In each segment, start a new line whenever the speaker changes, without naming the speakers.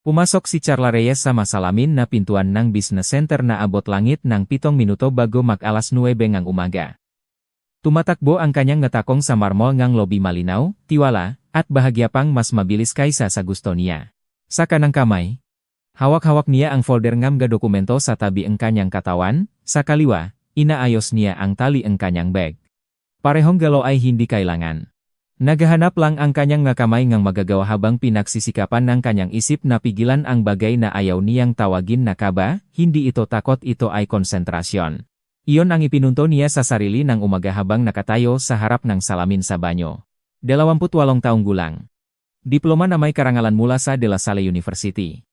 Pumasok si Carla Reyes sa masalamin na pintuan ng business center na abot langit ng 7 minuto bago mag-alas 9 ng umaga. Tumatakbo ang kanyang ngatakong sa marmol ngang lobby malinaw, tiwala, at bahagya pang mas mabilis kaysa sa gusto niya. Sa kanang kamay, hawak-hawak niya ang folder ngam ga dokumento sa tabi ang kanyang katawan, sa kaliwa, inaayos niya ang tali ang kanyang bag. Parehong galaw ay hindi kailangan. Naghahanap lang ang kanyang nga kamay ngang magagawa habang pinagsisikapan ng kanyang isip na pigilan ang bagay na ayaw niyang tawagin na kaba, hindi ito takot, ito ay konsentrasyon. Iyon ang ipinunto niya sa sarili ng umaga habang nakatayo sa harap ng salamin sa banyo. 28 taong gulang. Diploma na may karangalan mula sa De La Salle University.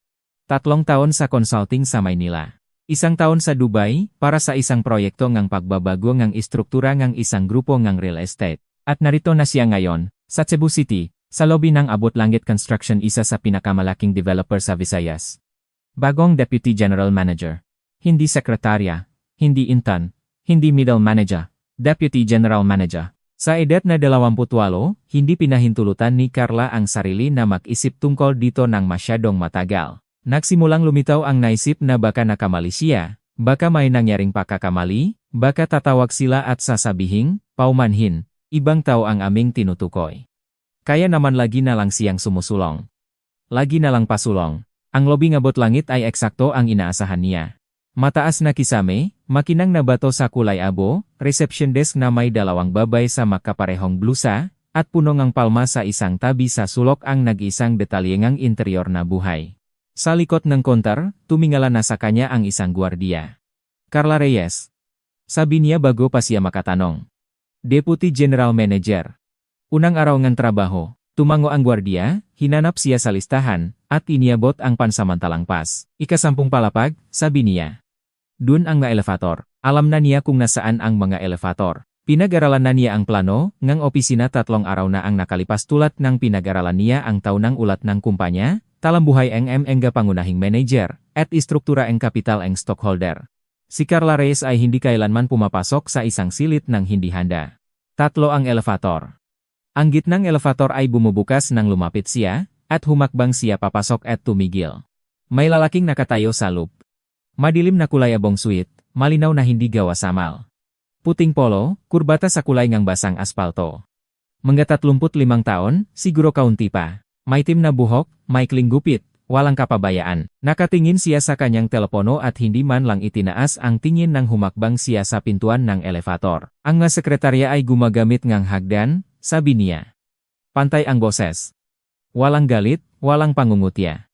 3 taon sa consulting sa Maynila. 1 taon sa Dubai para sa isang proyekto ngang pagbabago ngang istruktura ngang isang grupo ngang real estate. At narito na siya ngayon, sa Cebu City, sa lobby ng Abot Langit Construction, isa sa pinakamalaking developer sa Visayas. Bagong Deputy General Manager. Hindi sekretarya, hindi intern, hindi middle manager, Deputy General Manager. Sa edad na 28, hindi pinahintulutan ni Carla ang sarili na mag-isip tungkol dito ng masyadong matagal. Nagsimulang lumitaw ang naisip na baka nakamali siya, baka may nangyaring pagkakamali, baka tatawag sila at sasabihing, paumanhin. Ibang tao ang aming tinutukoy. Kaya naman lagi na lang siyang sumusulong. Lagi na lang pasulong. Ang lobby ng Abot Langit ay eksakto ang inaasahan niya. Mataas na kisame, makinang na bato sa kulay abo, reception desk na may 2 babay sa makaparehong blusa, at puno ng palma sa isang tabi sa sulok ang nag-isang detalyengang interior na buhay. Sa likod ng counter, tumingala na sa kanya ang isang gwardiya. Carla Reyes. Sabi niya bago pa siya makatanong. Deputy General Manager. Unang araw ng trabaho, tumango ang gwardiya, hinanap siya sa listahan, at iniabot ang pansamantalang pas. 10 palapag, sabi niya. Dun ang mga elevator. Alam na niya kung nasaan ang mga elevator. Pinag-aralan na niya ang plano, ngang opisina 3 araw na ang nakalipas tulad ng pinag-aralan niya ang taunang ulat ng kumpanya, talambuhay ang MNG pangunahing manager, at istruktura ang kapital ang stockholder. Si Carla Reyes ay hindi kailanman pumapasok sa isang silid ng hindi handa. 3 ang elevator. Ang gitnang elevator ay bumubukas nang lumapit siya, at humakbang siya papasok at tumigil. May lalaking nakatayo sa loop. Madilim na kulay abong suit, malinaw na hindi gawa samal. Puting polo, kurbata sa kulay ngang basang aspalto. Mga 35 taon, siguro kaunti pa. May itim na buhok, maikling gupit. Walang kapabayaan. Nakatingin siya sa kanyang telepono at hindi man lang itinaas ang tingin nang humakbang siya sa pintuan ng elevator. Ang nga sekretarya ay gumagamit ngang hagdan, sabi niya. Pantay ang boses. Walang galit, walang pangungutya.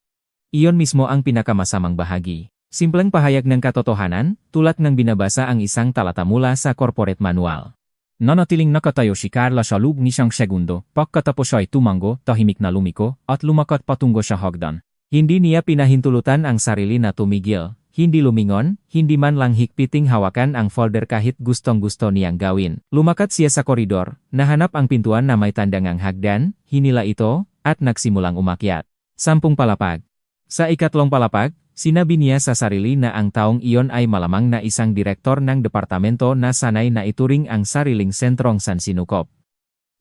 Iyon mismo ang pinakamasamang bahagi. Simpleng pahayag ng katotohanan, tulad ng binabasa ang isang talata mula sa corporate manual. Nanatiling nakatayo si Carla sa loob ng 1 segundo, pagkatapos siya ay tumango, tahimik na lumiko, at lumakat patungo sa hagdan. Hindi niya pinahintulutan ang sarili na tumigil, hindi lumingon, hindi man lang higpiting hawakan ang folder kahit gustong-gusto niyang gawin. Lumakat siya sa koridor, nahanap ang pintuan na may tandangang hagdan, hinila ito, at nagsimulang umakyat. 10 palapag. Sa 3 palapag, sinabi niya sa sarili na ang taong iyon ay malamang na isang direktor ng departamento na sanay na ituring ang sariling sentrong sansinukop.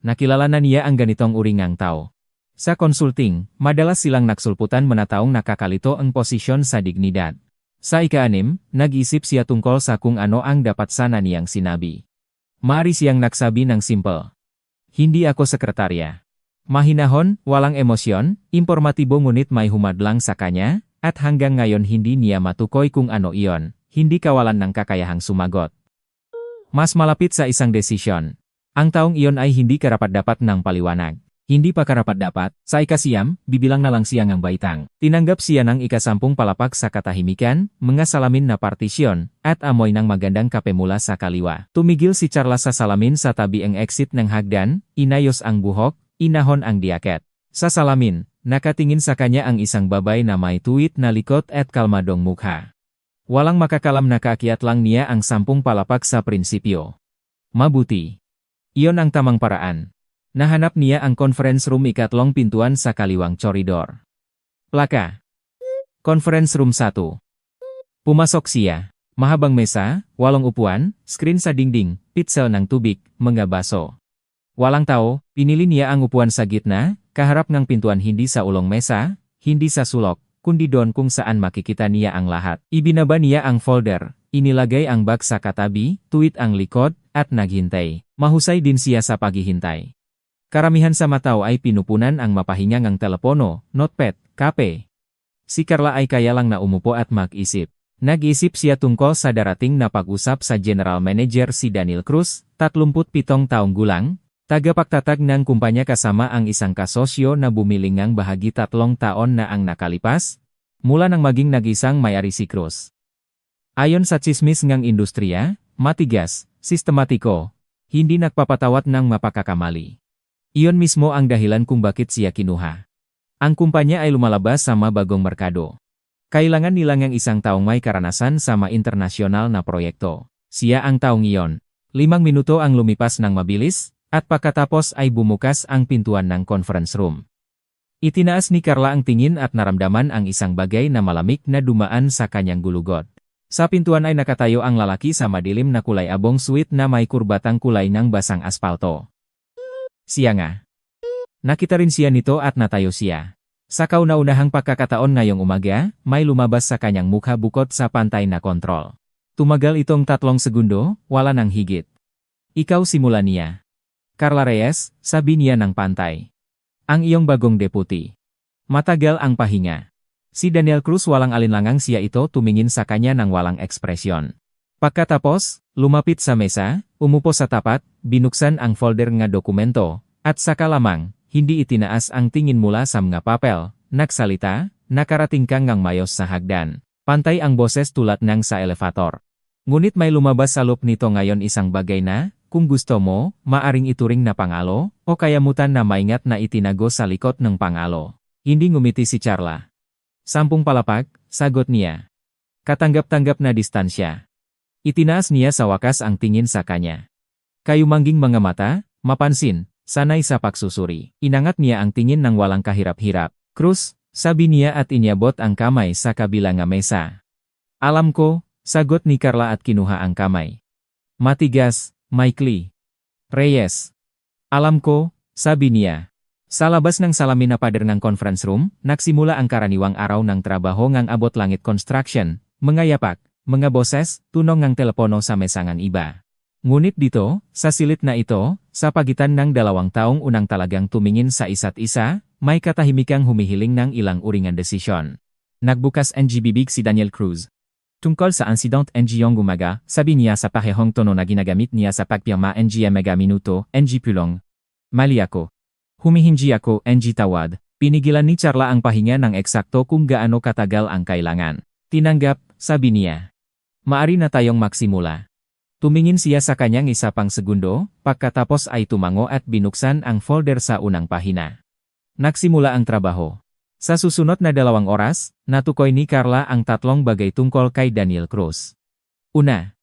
Nakilala na niya ang ganitong uringang tao. Sa consulting, madalas silang nagsulputan manataong nakakalito ang posisyon sa dignidad. Sa 6, nag-isip siya tungkol sa kung ano ang dapat sana niyang sinabi. Maari siyang nagsabi ng simple. Hindi ako sekretarya. Mahinahon, walang emosyon, impormatibo ngunit may humadlang sa kanya, at hanggang ngayon hindi niya matukoy kung ano iyon, hindi kawalan ng kakayahang sumagot. Mas malapit sa isang desisyon. Ang taong iyon ay hindi karapat-dapat ng paliwanag. Hindi pa karapat-dapat, sa 9, bibilang na lang siya ng baitang. Tinanggap siya ng 10 palapag sa katahimikan, mga salamin na partisyon, at amoy ng magandang kape mula sa kaliwa. Tumigil si Carla sa salamin sa tabi ang exit ng hagdan, inayos ang buhok, inahon ang diaket. Sa salamin, nakatingin sa kanya ang isang babay na may tuwid na likod at kalmadong mukha. Walang makakalam na kaakyat lang niya ang 10 palapag sa prinsipyo. Mabuti. Iyon ang tamang paraan. Nahanap niya ang conference room 3 pintuan sa kaliwang koridor. Plaka. Conference room 1. Pumasok siya. Mahabang mesa, 8 upuan, screen sa dingding, pitsel ng tubig, mga baso. Walang tao, pinili niya ang upuan sa gitna, kaharap ng pintuan, hindi sa ulong mesa, hindi sa sulok, kundi doon kung saan makikita niya ang lahat. Ibinaba niya ang folder, inilagay ang bag sa katabi, tuwid ang likod, at naghintay. Mahusay din siya sa paghihintay. Karamihan sa matao ay pinupunan ang mapahingang ang telepono, notepad, kape. Si Carla ay kaya lang na umupo at mag-isip. Nag-isip siya tungkol sa darating na pag-usap sa General Manager si Daniel Cruz, 37 taong gulang, tagapagtatag ng kumpanya kasama ang isang kasosyo na bumili ngang bahagi 3 taon na ang nakalipas, mula nang maging nag-isang may-ari si Cruz. Ayon sa tsismis ngang industriya, matigas, sistematiko, hindi nagpapatawat ng mapakakamali. Iyon mismo ang dahilan kung bakit siya kinuha. Ang kumpanya ay lumalabas sa mabagong merkado. Kailangan nila ng isang taong may karanasan sa internasyonal na proyekto. Siya ang taong iyon. 5 minuto ang lumipas ng mabilis, at pagkatapos ay bumukas ang pintuan ng conference room. Itinaas ni Carla ang tingin at naramdaman ang isang bagay na malamig na dumaan sa kanyang gulugot. Sa pintuan ay nakatayo ang lalaki sa madilim na kulay abong suit na may kurbatang kulay ng basang aspalto. Siya nga. Nakita rin siya nito at natayo siya. Sa kauna-unahang pagkakataon ngayong umaga, may lumabas sa kanyang mukha bukod sa pantay na kontrol. Tumagal itong 3 segundo, wala nang higit. Ikaw simula niya. Carla Reyes, sabi niya ng pantay. Ang iyong bagong deputy. Matagal ang pahinga. Si Daniel Cruz walang alinlangang siya ito tumingin sa kanya ng walang ekspresyon. Pagkatapos, lumapit sa mesa, umupo sa tapat, binuksan ang folder nga dokumento, at saka lamang, hindi itinaas ang tingin mula sa mga papel, nagsalita, nakarating kang ngang mayos sa hagdan. Pantay ang boses tulad ng sa elevator. Ngunit may lumabas sa loob nito ngayon isang bagay na, kung gusto mo, maaring ituring na pangalo, o kayamutan na maingat na itinago sa likod ng pangalo. Hindi ngumiti si Carla. 10 palapag, sagot niya. Katanggap-tanggap na distansya. Itinaas niya sa wakas ang tingin sa kanya. Kayumangging mga mata, mapansin, sanay sa pagsusuri. Inangat niya ang tingin ng walang kahirap-hirap. Cruz, sabi niya at inyabot ang kamay sa kabilang nga mesa. Alam ko, sagot ni Carla at kinuha ang kamay. Matigas, maikli. Reyes. Alam ko, sabi niya. Sa labas ng salamin na pader ng conference room, nagsimula ang karaniwang araw ng trabaho ngang abot langit construction, mga yapak, mga boses, tunong ng telepono sa mesangan iba. Ngunit dito, sa silid na ito, sa pagitan ng 2 taong unang talagang tumingin sa isa't isa, may katahimikang humihiling ng ilang uringan desisyon. Nagbukas ng bibig si Daniel Cruz. Tungkol sa incident ngayong umaga, sabi niya sa parehong tono na ginagamit niya sa pagpirma mega minuto, pulong. Mali ako. Humihingi ako, tawad. Pinigilan ni Carla ang pahinga ng eksakto kung gaano katagal ang kailangan. Tinanggap, sabi niya. Maari na tayong magsimula. Tumingin siya sa kanyang 1 pang segundo, pagkatapos ay tumango at binuksan ang folder sa unang pahina. Nagsimula ang trabaho. Sa susunod na 2 oras, natukoy ni Carla ang 3 bagay tungkol kay Daniel Cruz. Una,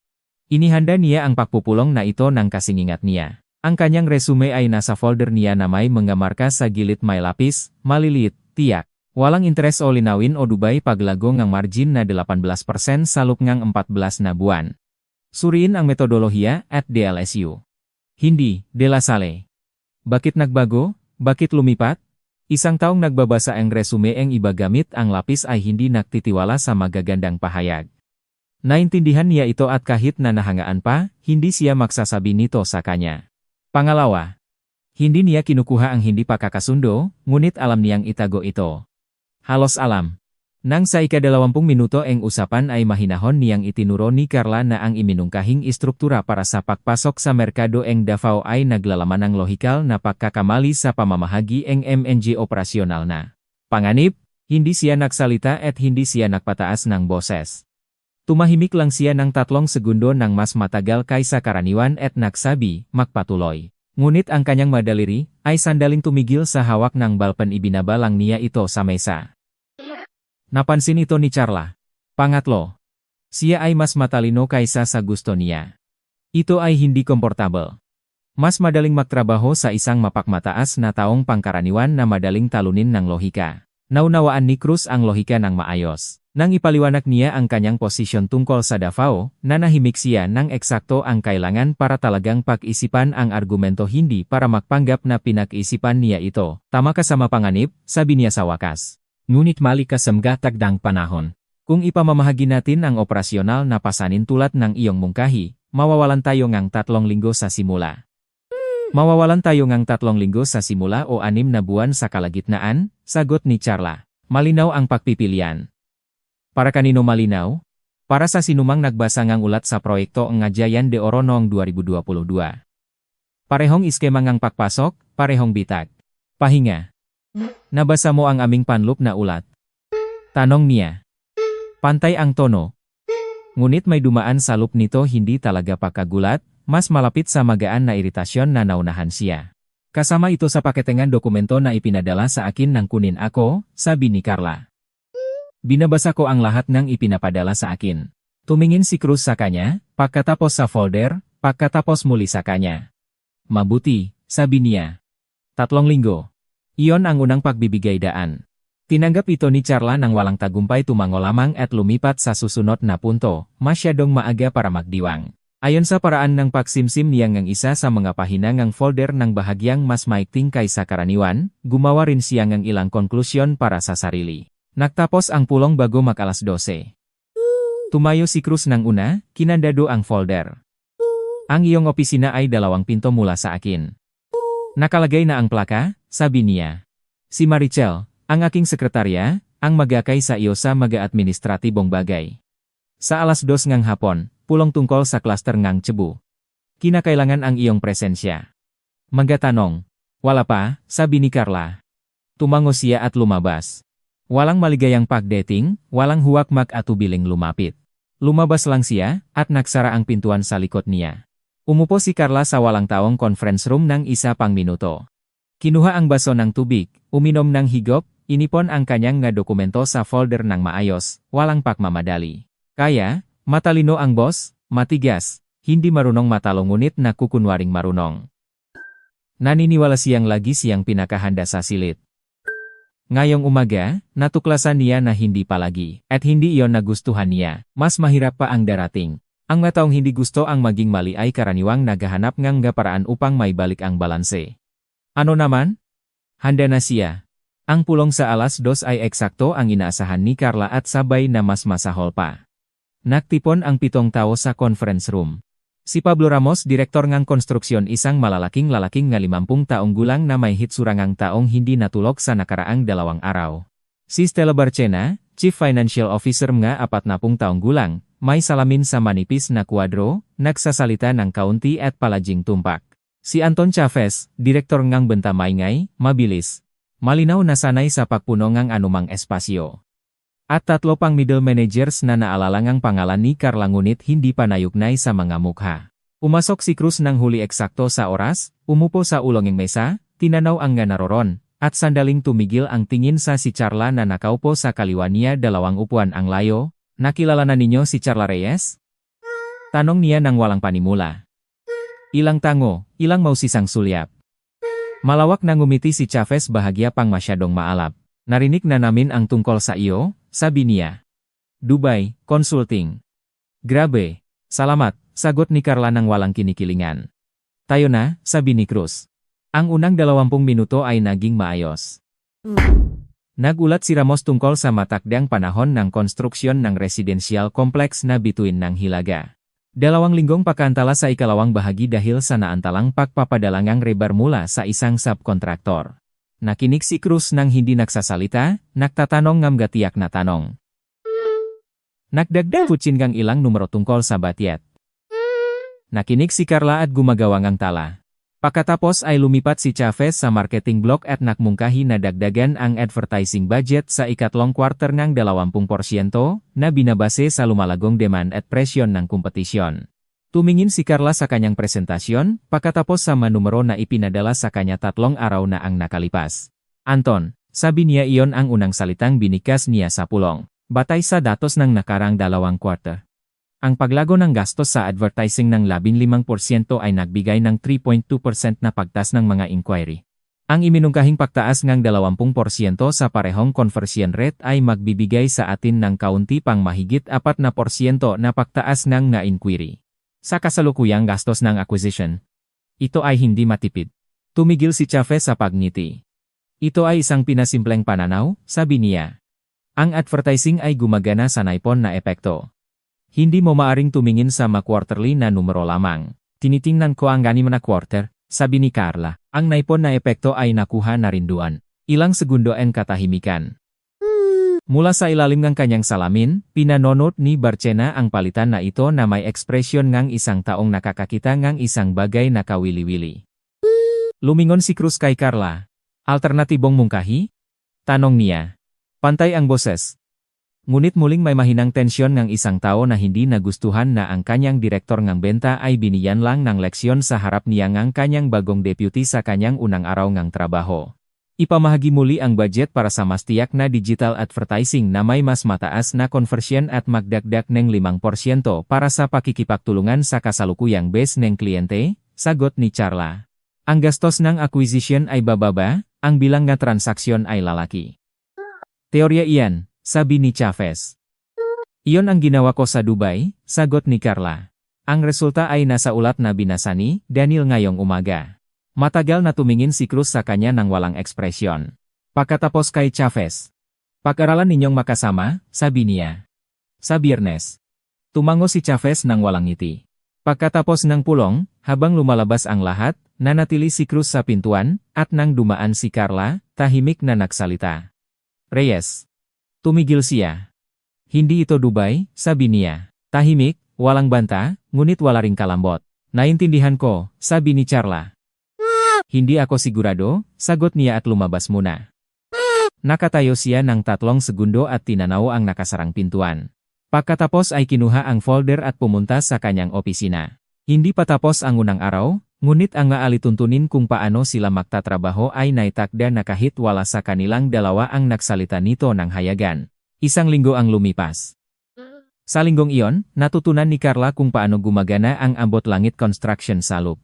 inihanda niya ang pagpupulong na ito ng kasingingat niya. Ang kanyang resume ay nasa folder niya na may mga marka sa gilid may lapis, maliliit, tiyak. Walang interes o linawin o dubay paglago ng margin na 18% sa loob ng 14 na buwan. Suriin ang metodolohiya at DLSU. Hindi, De La Salle. Bakit nagbago? Bakit lumipat? Isang taong nagbabasa ang resume ang iba gamit ang lapis ay hindi nagtitiwala sa magagandang pahayag. Naintindihan niya ito at kahit na nahangaan pa, hindi siya magsasabi nito sa kanya. Pangalawa, hindi niya kinukuha ang hindi pakakasundo, ngunit alam niyang itago ito. Halos alam. Nang sa ika-20 minuto ang usapan ay mahinahon niyang itinuro ni Carla na ang iminungkahing istruktura para sa pagpasok sa merkado ng Davao ay naglalaman ng lohikal na pagkakamali sa pamamahagi ng MNG operasyonal na. Panganib, hindi siya nagsalita at hindi siya nagpataas ng boses. Tumahimik lang siya ng 3 segundo nang mas matagal kaysa karaniwan at nagsabi, magpatuloy. Ngunit ang kanyang madaliri ay sandaling tumigil sa hawak ng balpen ibinaba lang niya ito sa mesa. Napansin ito ni Carla. Pangatlo, siya ay mas matalino kaysa sa gusto niya. Ito ay hindi komportable. Mas madaling magtrabaho sa isang mapakmataas na taong pangkaraniwan na madaling talunin ng lohika. Naunawaan ni Cruz ang lohika ng maayos. Nang ipaliwanag niya ang kanyang posisyon tungkol sa Davao, nanahimik siya ng eksakto ang kailangan para talagang pag-isipan ang argumento hindi para magpanggap na pinag-isipan niya ito. Tama ka sa mapanganib, sabi niya sa wakas. Ngunit mali ka sa mga tagdang panahon. Kung ipamamahagi natin ang operasyonal na pasanin tulad ng iyong mungkahi, mawawalan tayo ngang 3 linggo sa simula. Mawawalan tayo ngang 3 linggo sa simula o 6 na buwan sa kalagitnaan, sagot ni Charla. Malinaw ang pagpipilian. Para kanino malinaw? Para sa sinumang nagbasa ngang ulat sa proyekto ng Ngajayan de Oro noong 2022. Parehong iskema ngang pakpasok, parehong bitag. Pahinga. Nabasa mo ang aming panlup na ulat? Tanong niya. Pantay ang tono. Ngunit may dumaan sa loop nito hindi talaga pagkagulat, mas malapit sa magaan na iritasyon na naunahan siya. Kasama ito sa paketengan dokumento na ipinadala sa akin ng kunin ako, sabi ni Carla. Binabasa ko ang lahat ng ipinapadala sa akin. Tumingin si Cruz sa kanya, pagkatapos sa folder, pagkatapos muli sa kanya. Mabuti, sabi niya. 3 linggo. Iyon ang unang pagbibigay daan. Tinanggap ito ni Charla nang walang tagumpay tumango lamang at lumipat sa susunod na punto, masyadong maaga para magdiwang. Ayon sa paraan ng pagsimsim niya ng isa sa mga pahina ng folder ng bahagyang mas maikting kaysa karaniwan, gumawa rin siya ng ilang konklusyon para sa sarili. Nagtapos ang pulong bago mag-alas 12. Tumayo si Cruz ng una, kinandado ang folder. Ang iyong opisina ay 2 pinto mula sa akin. Nakalagay na ang plaka, sabi niya. Si Marichel, ang aking sekretarya, ang magakay sa iyo sa mag-administratibong bagay. Sa alas 2 ngang hapon, pulong tungkol sa cluster ngang Cebu. Kinakailangan ang iyong presensya. Magatanong. Wala pa, sabi ni Carla. Tumango siya at lumabas. Walang maligayang pagdating, walang huwak mag-atubiling lumapit. Lumabas lang siya, at nagsara ang pintuan sa likod niya. Umupo si Carla sa walang taong conference room ng 1 pang minuto. Kinuha ang baso ng tubig, uminom ng higop, inipon ang kanyang nga dokumento sa folder ng maayos, walang pagmamadali. Kaya, matalino ang boss, matigas, hindi marunong matalo ngunit nakukunwaring marunong. Naniniwala siyang lagi siyang pinakahanda sa silid. Ngayong umaga, natuklasan niya na hindi palagi, at hindi iyon nagustuhan niya, mas mahirap pa ang darating. Ang mga taong hindi gusto ang maging mali ay karaniwang naghahanap ng paraan upang maibalik ang balanse. Ano naman? Handa na siya. Ang pulong sa alas 2 ay eksakto ang inaasahan ni Carla at sabay na mas masahol pa. Nagtipon ang 7 tao sa conference room. Si Pablo Ramos, direktor ng konstruksyon, isang malalaking nga 50 taong gulang na may hitsurangang taong hindi natulog sa nakaraang 2 araw. Si Stella Barcena, Chief Financial Officer nga 40 taong gulang, may salamin sa manipis na kwadro, nagsasalita ng kaunti at palaging tumpak. Si Anton Chavez, direktor ngang benta maingay, mabilis. Malinaw na sanay sa pagpuno ng anumang espasyo. At 3 pang middle managers na naalala ngang pangalan ni Carla ngunit hindi pa nayugnay sa mga mukha. Pumasok si Cruz ng huli eksakto sa oras, umupo sa ulonging mesa, tinanaw ang nga naroron, at sandaling tumigil ang tingin sa si Charla na nakaupo sa kaliwa niya 2 upuan ang layo. Nakilala na ninyo si Charla Reyes? Tanong niya nang walang panimula. Ilang tango, ilang mausisang sulyap. Malawak na ngumiti si Chavez bahagya pang masyadong maalap. Narinig na namin ang tungkol sa iyo, sabi niya. Dubai, Consulting. Grabe. Salamat, sagot ni Carla nang walang kinikilingan. Tayo na, sabi ni Cruz. Ang unang 20 minuto ay naging maayos. Nagulat si Ramos tungkol sa matakdang panahon ng konstruksyon ng residential complex na bituin ng Hilaga. 2 linggong pagkantala sa ikalawang bahagi dahil sa naantalang pagpapadalangang rebar mula sa isang subkontraktor. Nakinig si Cruz nang hindi nagsasalita, nagtatanong ngam gatiyak na tanong. Nagdagdag kutsin kang ilang numero tungkol sa batyet. Nakinig si Carla at gumagawang ang tala. Pagkatapos ay lumipat si Chavez sa marketing block at nakmungkahi na dagdagan ang advertising budget sa ikatlong quarter ng 20% na binabase sa lumalagong demand at presyon ng kompetisyon. Tumingin si Carla sa kanyang presentasyon, pagkatapos sa manumero na ipinadala sa kanya 3 araw na ang nakalipas. Anton, sabi niya iyon ang unang salitang binikas niya sa pulong. Batay sa datos ng nakarang 2 quarter. Ang paglago ng gastos sa advertising ng 15% ay nagbigay ng 3.2% na pagtaas ng mga inquiry. Ang iminungkahing pagtaas ng 20% sa parehong conversion rate ay magbibigay sa atin ng kaunti pang mahigit 4% na pagtaas ng nga inquiry. Sa kasalukuyang gastos ng acquisition, ito ay hindi matipid. Tumigil si Chavez sa pagngiti. Ito ay isang pinasimpleng pananaw, sabi niya. Ang advertising ay gumagana sa naipon na epekto. Hindi mo maaring tumingin sa quarterly na numero lamang. Tinitingnan ko ang 6 na quarter, sabi ni Carla. Ang naipon na epekto ay nakuha na rinduan. Ilang segundo ang katahimikan. Mula sa ilalim ng kanyang salamin, pinanonot ni Barcena ang palitan na ito na may ekspresyon ngang isang taong nakakakita ngang isang bagay na kawili-wili. Lumingon si Cruz kay Carla. Alternatibong mungkahi? Tanong niya. Pantay ang boses. Ngunit muling may mahinang tensyon ng isang tao na hindi nagustuhan na ang kanyang direktor ng benta ay biniyan lang ng leksyon sa harap niya ng kanyang bagong deputy sa kanyang unang araw ng trabaho. Ipamahagi muli ang budget para sa mas tiyak na digital advertising na may mas mataas na conversion at magdagdag ng 5% para sa pakikipagtulungan sa kasalukuyang base ng kliyente, sagot ni Carla. Ang gastos ng acquisition ay bababa, ang bilang na transaksyon ay lalaki. Teorya iyan, sabi ni Chavez. Iyon ang ginawa ko sa Dubai, sagot ni Carla. Ang resulta ay nasa ulat na binasa ni Daniel ngayong umaga. Matagal na tumingin si Cruz sa kanya ng walang ekspresyon. Pagkatapos kay Chavez. Pag-aralan ninyong makasama, sabi niya. Sa Biyernes. Tumango si Chavez ng walang ngiti. Pagkatapos ng pulong, habang lumalabas ang lahat, nanatili si Cruz sa pintuan, at nang dumaan si Carla, tahimik na nagsalita. Reyes. Tumigil siya. Hindi ito Dubai, sabi niya. Tahimik, walang banta, ngunit wala ring kalambot. Naintindihan ko, sabi ni Carla. Hindi ako sigurado, sagot niya at lumabas muna. Nakatayo siya ng 3 segundo at tinanaw ang nakasarang pintuan. Pagkatapos ay kinuha ang folder at pumunta sa kanyang opisina. Hindi pa tapos ang unang araw, ngunit ang alituntunin kung paano sila magtatrabaho ay naitakda na kahit wala sa kanilang dalawa ang nagsalita nito ng hayagan. 1 linggo ang lumipas. Sa linggong iyon, natutunan ni Carla kung paano gumagana ang Abot Langit Construction sa loop.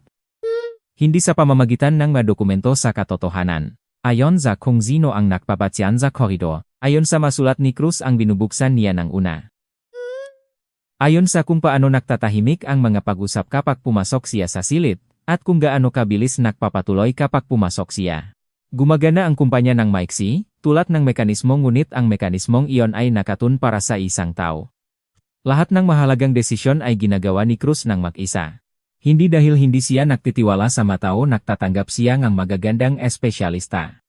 Hindi sa pamamagitan ng dokumento sa katotohanan. Ayon sa kung sino ang nagpapatsyan sa koridor, ayon sa masulat ni Cruz ang binubuksan niya ng una. Ayon sa kung paano nagtatahimik ang mga pag-usap kapag pumasok siya sa silid, at kung gaano kabilis nagpapatuloy kapag pumasok siya. Gumagana ang kumpanya ng maiksi, tulad ng mekanismo ngunit ang mekanismong iyon ay nakatun para sa isang tao. Lahat ng mahalagang desisyon ay ginagawa ni Cruz ng mag-isa. Hindi dahil hindi siya nagtitiwala sa matao nagtatanggap siya ng magagandang espesyalista.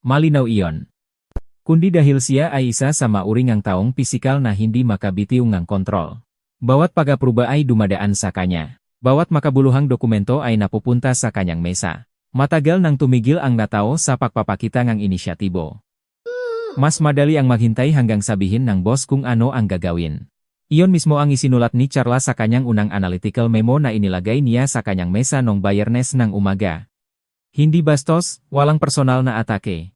Malinaw iyon. Kundi dahil siya ay isa sa mauring ang taong pisikal na hindi makabitiw ng kontrol. Bawat pag-apruba ay dumadaan sa kanya. Bawat makabuluhang dokumento ay napupunta sa kanyang mesa. Matagal nang tumigil ang natao sa pagpapakita ng inisyatibo. Mas madali ang maghintay hanggang sabihin ng boss kung ano ang gagawin. Iyon mismo ang isinulat ni Carla sa kanyang unang analytical memo na inilagay niya sa kanyang mesa noong Biyernes ng umaga. Hindi bastos, walang personal na atake.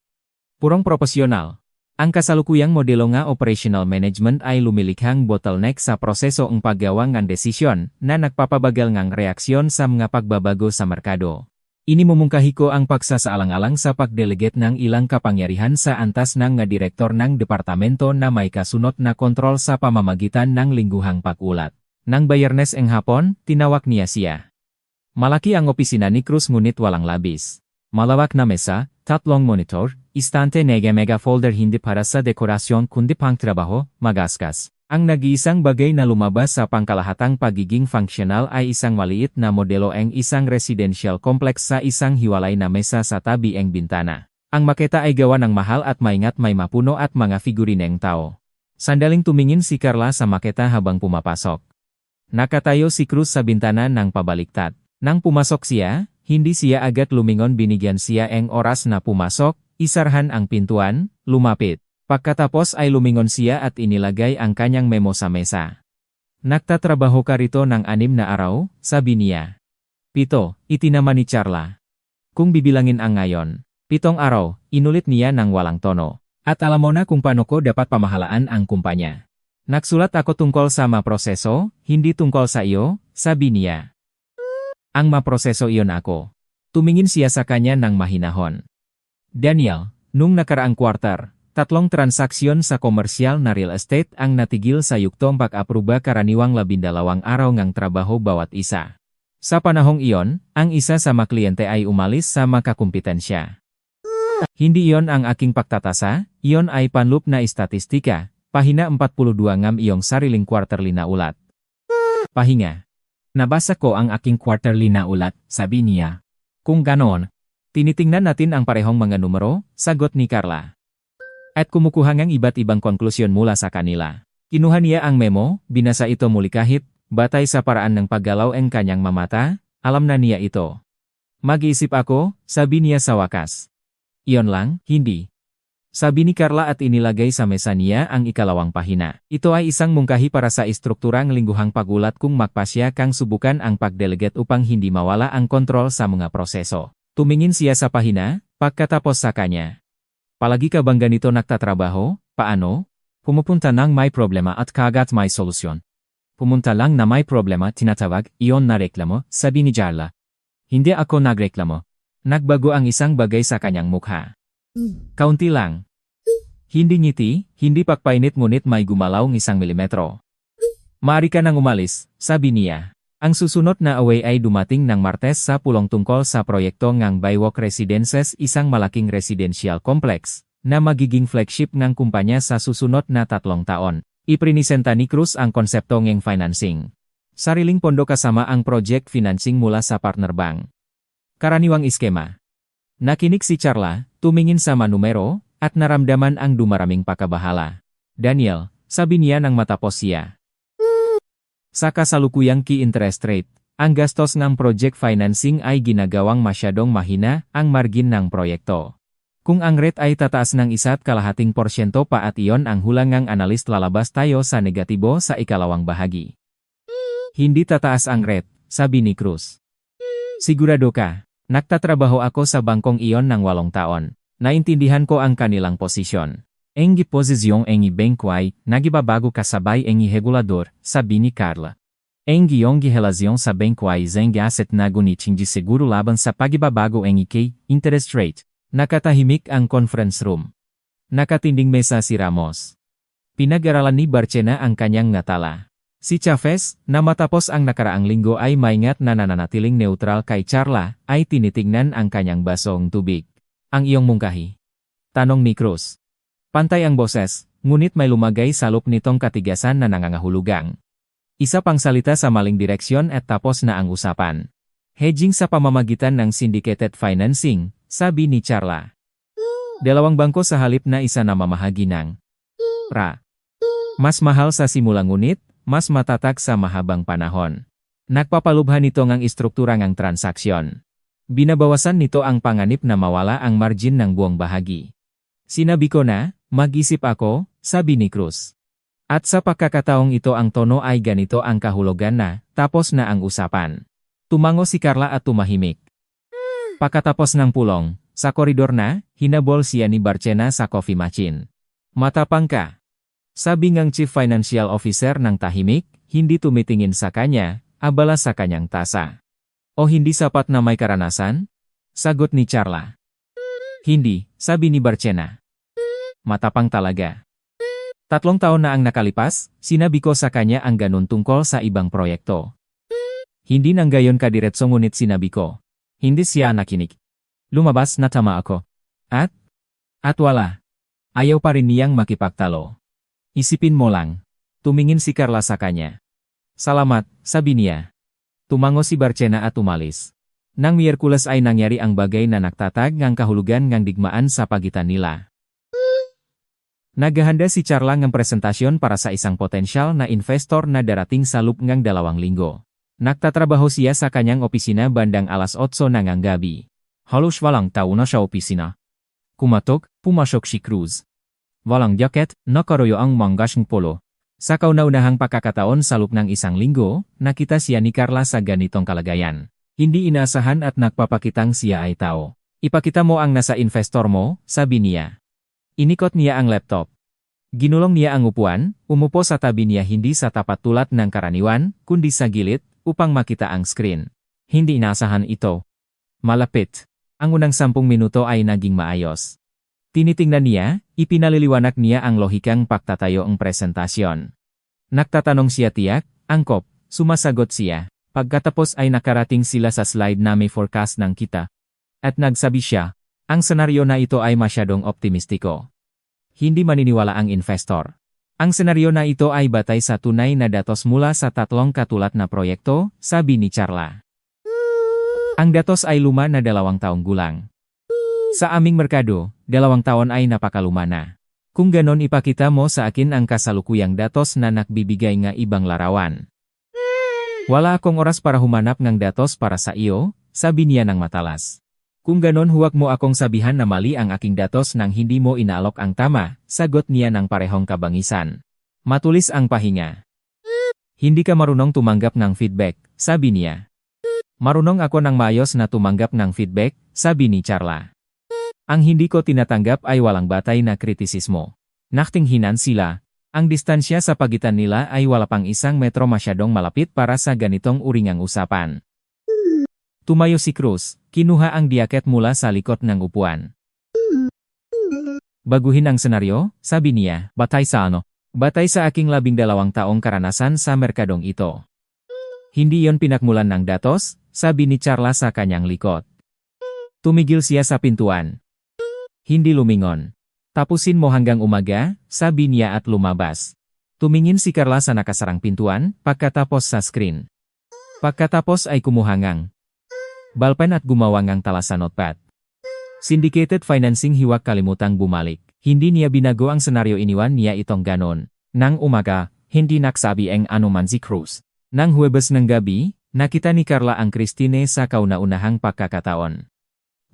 Purong proporsyonal. Ang kasalukuyang modelo nga operational management ay lumilikhang bottleneck sa proseso ng paggawa ng desisyon na nagpapabagal ng reaksyon sa mga pagbabago sa merkado. Inimumungkahi ko ang pagsasaalang-alang sa pagdelegate ng ilang kapangyarihan sa antas ng direktor ng departamento na may kasunod na kontrol sa pamamagitan ng lingguhang pag-ulat. Nang Biyernes ng hapon, tinawag niya siya. Malaki ang opisina ni Cruz ngunit walang labis. Malawak na mesa, 3 monitor, istante mega folder hindi para sa dekorasyon kundi pang trabaho, magaskas. Ang nag-iisang bagay na lumabas sa pangkalahatang pagiging functional ay isang maliit na modelo ng isang residential complex sa isang hiwalay na mesa sa tabi ng bintana. Ang maketa ay gawa ng mahal at maingat may mapuno at mga figurineng tao. Sandaling tumingin si Carla sa maketa habang pumapasok. Nakatayo si Cruz sa bintana ng pabaliktad. Nang pumasok siya, hindi siya agad lumingon binigyan siya ng oras na pumasok, isarhan ang pintuan, lumapit. Pagkatapos ay lumingon siya at inilagay ang kanyang memo sa mesa. Nagtatrabaho ka rito ng 6 na araw, sabi niya. 7, itinaman ni Carla. Kung bibilangin ang ngayon, 7 araw, inulit niya ng walang tono. At alam mo na kung paano ko dapat pamahalaan ang kumpanya. Nagsulat ako tungkol sa maproseso, hindi tungkol sa iyo, sabi niya. Ang maproseso iyon ako. Tumingin siya sa kanya ng mahinahon. Daniel, nung nakaraang quarter, 3 transaksyon sa komersyal na real estate ang natigil sa yuktong pag-apruba karaniwang 12 araw ngang trabaho bawat isa. Sa panahong iyon, ang isa sa mga kliyente ay umalis sa makakumpetensya. Hindi iyon ang aking pagtatasa, iyon ay panloop na istatistika. Pahina 42 ngam iyong sariling quarterly na ulat. Pahinga. Nabasa ko ang aking quarterly na ulat, sabi niya. Kung ganon, tinitingnan natin ang parehong mga numero, sagot ni Carla. At kumukuha ng iba't ibang konklusyon mula sa kanila. Kinuha niya ang memo, binasa ito muli kahit, batay sa paraan ng paggalaw ang kanyang mamata, alam na niya ito. Mag-iisip ako, sabi niya sa wakas. Iyon lang, hindi. Sabi ni Carla at inilagay sa mesa niya ang ikalawang pahina. Ito ay isang mungkahi para sa istrukturang lingguhang pagulat kung magpasya kang subukan ang pagdelegate upang hindi mawala ang kontrol sa mga proseso. Tumingin siya sa pahina, pagkatapos sa kanya. Palagi ka bang ganito nagtatrabaho? Paano? Pumupunta ng may problema at kagat may solusyon. Pumunta lang na may problema tinatawag, iyon na reklamo, sabi ni Carla. Hindi ako nagreklamo. Nagbago ang isang bagay sa kanyang mukha. Kaunti lang. Hindi ngiti, hindi pagpainit ngunit may gumalaw ng 1 milimetro. Maaari ka nang umalis, sabi niya. Ang susunod na away ay dumating ng Martes sa pulong tungkol sa proyekto ng Baywalk Residences, isang malaking residential complex, na magiging flagship ng kumpanya sa susunod na 3 taon. Iprinisenta ni Cruz ang konsepto ng financing. Sariling pondo kasama ang project financing mula sa partner bank. Karaniwang iskema. Nakinig si Carla, tumingin sa manumero, at naramdaman ang dumaraming pakabahala. Daniel, sabi niya nang matapos siya. Sa kasalukuyang key interest rate, ang gastos ng project financing ay ginagawang masyadong mahina ang margin ng proyekto. Kung ang rate ay tataas ng 1.2% pa at iyon ang hulangang analis, lalabas tayo sa negatibo sa ikalawang bahagi. Hindi tataas ang rate, sabi ni Cruz. Sigurado ka? Nagtatrabaho ako sa bangkong iyon ng 8 taon. Naintindihan ko ang kanilang posisyon. Engi posisyong engi bankway, nagibabago kasabay engi regulador, sabi ni Carla. Engi yongi relasyon sa bankway zengi asset na guniting di seguro laban sa pagibabago engi kay interest rate. Nakatahimik ang conference room. Nakatinding mesa si Ramos. Pinag-aralan ni Barcena ang kanyang natala. Si Chavez, na matapos ang nakaraang linggo ay maingat na nananatiling neutral kay Carla, ay tinitingnan ang kanyang basong tubig. Ang iyong mungkahi? Tanong ni Cruz. Pantay ang boses, ngunit may lumagay sa loob nitong katigasan na nangangahulugang. Isa pang salita sa maling direksyon at tapos na ang usapan. Hedging sa pamamagitan ng syndicated financing, sabi ni Carla. 2 bangko sa halip na isa na mamahagi ng ra. Mas mahal sa simula ngunit, mas matatag sa mahabang panahon. Nagpapalubhan nito ng istruktura ng transaksyon. Binabawasan nito ang panganib na mawala ang margin ng buong bahagi. Sinabi ko na, mag-isip ako, sabi ni Cruz. At sa pagkakataong ito ang tono ay ganito ang kahulugan na, tapos na ang usapan. Tumango si Carla at tumahimik. Pagkatapos ng pulong, sa koridor na, hinabol siya ni Barcena sa coffee machine. Matapang ka. Sabi ng Chief Financial Officer ng tahimik, hindi tumitingin sa kanya, abala sa kanyang tasa. O hindi sapat na may karanasan? Sagot ni Carla. Hindi, sabi ni Barcena. Matapang talaga. 3 taon na ang nakalipas, sinabi ko sa kanya ang ganun tungkol sa ibang proyekto. Hindi nang gayon kadiretso ngunit sinabi ko. Hindi siya nakinig. Lumabas na tama ako. At wala. Ayaw pa rin niyang makipagtalo. Isipin mo lang. Tumingin si Carla sa kanya. Salamat, sabi niya. Tumango si Barcena at umalis. Nang Miyerkules ay nangyari ang bagay na nagtatag ng kahulugan ng digmaan sa pagitan nila. Naghahanda si Carla ng presentasyon para sa isang potensyal na investor na darating sa loob ng 2 linggo. Nagtatrabaho siya sa kanyang opisina bandang 8:00 ng gabi. Halos walang tao na sa opisina. Kumatok, pumasok si Cruz. Walang jacket, nakaroyo ang manggasing polo. Sa kauna-unahang pagkakataon sa loob ng 1 linggo, nakita siya ni Carla sa ganitong kalagayan. Hindi inaasahan at nagpapakitang siya ay tao. Ipakita mo ang nasa investor mo, sabi niya. Inikot niya ang laptop. Ginulong niya ang upuan, umupo sa tabi niya hindi sa tapat tulad ng karaniwan, kundi sa gilid, upang makita ang screen. Hindi inaasahan ito. Malapit. Ang unang 10 minuto ay naging maayos. Tinitingnan niya, ipinaliliwanag niya ang lohikang pagtatayo ng presentasyon. Nagtatanong siya tiyak, angkop, sumasagot siya. Pagkatapos ay nakarating sila sa slide na may forecast ng kita. At nagsabi siya, Ang senaryo na ito ay masyadong optimistiko. Hindi maniniwala ang investor. Ang senaryo na ito ay batay sa tunay na datos mula sa tatlong katulad na proyekto, sabi ni Carla. Ang datos ay luma na 2 taong gulang. Sa aming merkado, 2 taon ay napakaluma na. Kung ganon ipakita mo sa akin ang kasalukuyang datos na nagbibigay nga ibang larawan. Wala akong oras para humanap ng datos para sa iyo, sabi niya ng matalas. Kung ganon huwag mo akong sabihan na mali ang aking datos nang hindi mo inaalok ang tama, sagot niya ng parehong kabangisan. Matulis ang pahinga. Hindi ka marunong tumanggap ng feedback, sabi niya. Marunong ako ng maayos na tumanggap ng feedback, sabi ni Carla. Ang hindi ko tinatanggap ay walang batay na kritisismo. Naktinghinan sila. Ang distansya sa pagitan nila ay wala pang 1 metro masyadong malapit para sa ganitong uringang usapan. Tumayo si Cruz, kinuha ang diaket mula sa likod ng upuan. Baguhin ang senaryo, sabi niya, batay sa ano? Batay sa aking 12 taong karanasan sa merkadong ito. Hindi yon pinakmulan ng datos, sabi ni Carla sa kanyang likod. Tumigil siya sa pintuan. Hindi lumingon. Tapusin mo hanggang umaga, sabi niya at lumabas. Tumingin si Carla sa nakasarang pintuan, pagkatapos sa screen. Pagkatapos ay kumuhangang balpen at gumawa ng tala sa notepad. Syndicated financing hiwag kalimutang bumalik. Hindi niya binago ang senaryo, iniwan niya itong ganon. Nang umaga, hindi nagsabi ang anuman si Cruz. Nang Huwebes ng gabi, nakita ni Carla ang Christine sa kauna-unahang pagkakataon.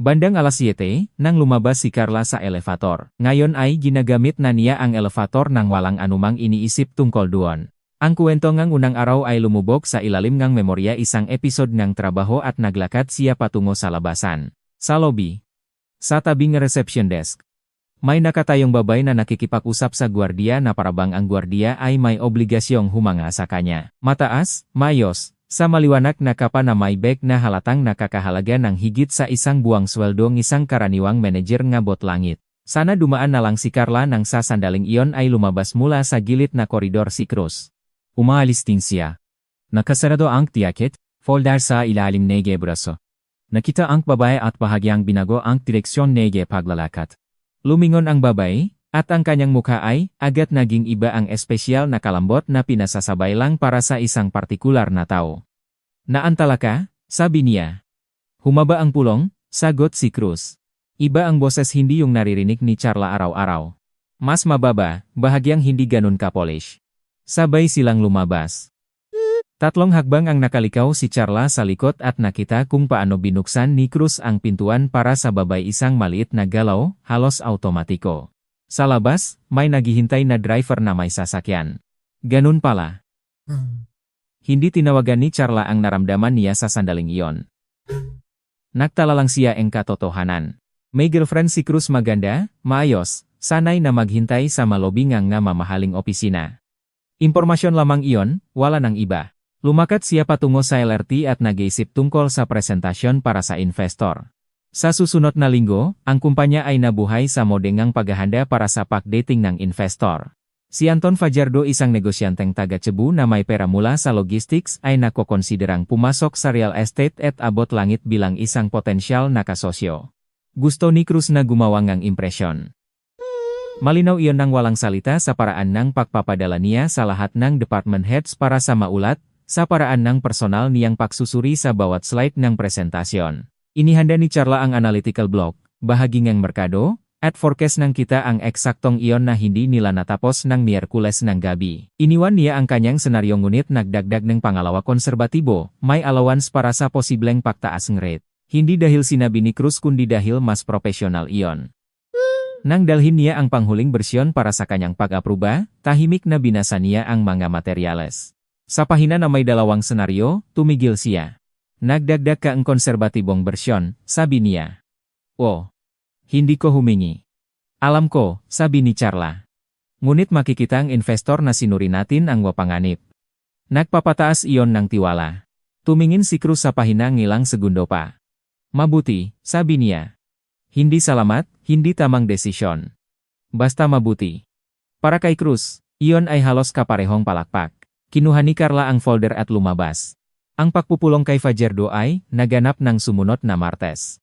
Bandang alas 7, nang lumabas si Carla sa elevator. Ngayon ay ginagamit na niya ang elevator nang walang anumang iniisip tungkol doon. Ang kwento ngang unang araw ay lumubog sa ilalim ng memorya, isang episode ng trabaho at naglakad siya patungo sa labasan. Sa lobby. Sa tabing reception desk. May nakatayong babae na nakikipag-usap sa gwardiya na parabang ang gwardiya ay may obligasyong humanga sa kanya. Mataas, mayos, sa maliwanag na kapa na may bag na halatang nakakahalaga ng higit sa 1 buwang sweldo ng isang karaniwang manager ng Botlangit. Sana dumaan na lang si Carla nang sa sandaling iyon ay lumabas mula sa gilid na koridor si Cruz. Umalis din siya. Nakasarado ang tiyaket, folder sa ilalim nege braso. Nakita ang babae at bahagyang binago ang direksyon nege paglalakad. Lumingon ang babae, at ang kanyang mukha ay agad naging iba, ang espesyal na kalambot na pinasasabay lang para sa isang partikular na tao. Naantala ka? Sabi niya. Humaba ang pulong, sagot si Cruz. Iba ang boses, hindi yung naririnig ni Carla araw-araw. Mas mababa, bahagyang hindi ganun ka-polish. Sabay silang lumabas. 3 hakbang ang nakalikaw si Carla sa likod at nakita kung paano binuksan ni Cruz ang pintuan para sa babay, isang maliit na galaw, halos automatiko. Sa labas, may naghihintay na driver na may sasakyan. Ganun pala. Hindi tinawagan ni Carla ang naramdaman niya sa sandaling iyon. Nagtala lang siya ang katotohanan. May girlfriend si Cruz, maganda, maayos, sanay na maghintay sa malobingang nga mamahaling opisina. Impormasyon lamang iyon, wala nang iba. Lumakad siya patungo sa LRT at nag-iisip tungkol sa presentasyon para sa investor. Sa susunod na linggo, ang kumpanya ay nabuhay sa modengang paghahanda para sa pagdating ng investor. Si Anton Fajardo, isang negosyanteng taga Cebu na may pera mula sa logistics, ay nakokonsiderang pumasok sa real estate at abot langit bilang isang potensyal na kasosyo. Gusto ni Cruz na gumawa ng impresyon. Malinaw iyon nang walang salita sa paraan ng pagpapadala niya sa lahat ng department heads para sa maulat, sa paraan ng personal niyang pagsusuri sa bawat slide ng presentasyon. Inihanda ni Carla ang analytical block, bahagi ng merkado, at forecast ng kita ang eksaktong iyon na hindi nila natapos ng Miyerkules ng gabi. Iniwan niya ang kanyang senaryo ngunit nagdagdag ng pangalawa, konserbatibo, may allowance para sa posibleng pagtaas ng rate. Hindi dahil sinabi ni Cruz kundi dahil mas profesional iyon. Nang dalhin niya ang panghuling bersyon para sa kanyang pag-apruba, tahimik na binasa niya ang mga materyales. Sa pahina na may 2 senaryo, tumigil siya. Nagdagdag ka ang konserbatibong bersyon, sabi niya. Oh, hindi ko humingi. Alam ko, sabi ni Carla. Ngunit makikita ang investor na sinuri natin ang wapanganib. Nagpapataas iyon ng tiwala. Tumingin si Cruz sa pahina ng ilang segundo pa. Mabuti, sabi niya. Hindi salamat, hindi tamang desisyon. Basta mabuti. Para kay Cruz, iyon ay halos kaparehong palakpak. Kinuha ni Carla ang folder at lumabas. Ang pagpupulong kay Fajardo ay naganap ng sumunod na Martes.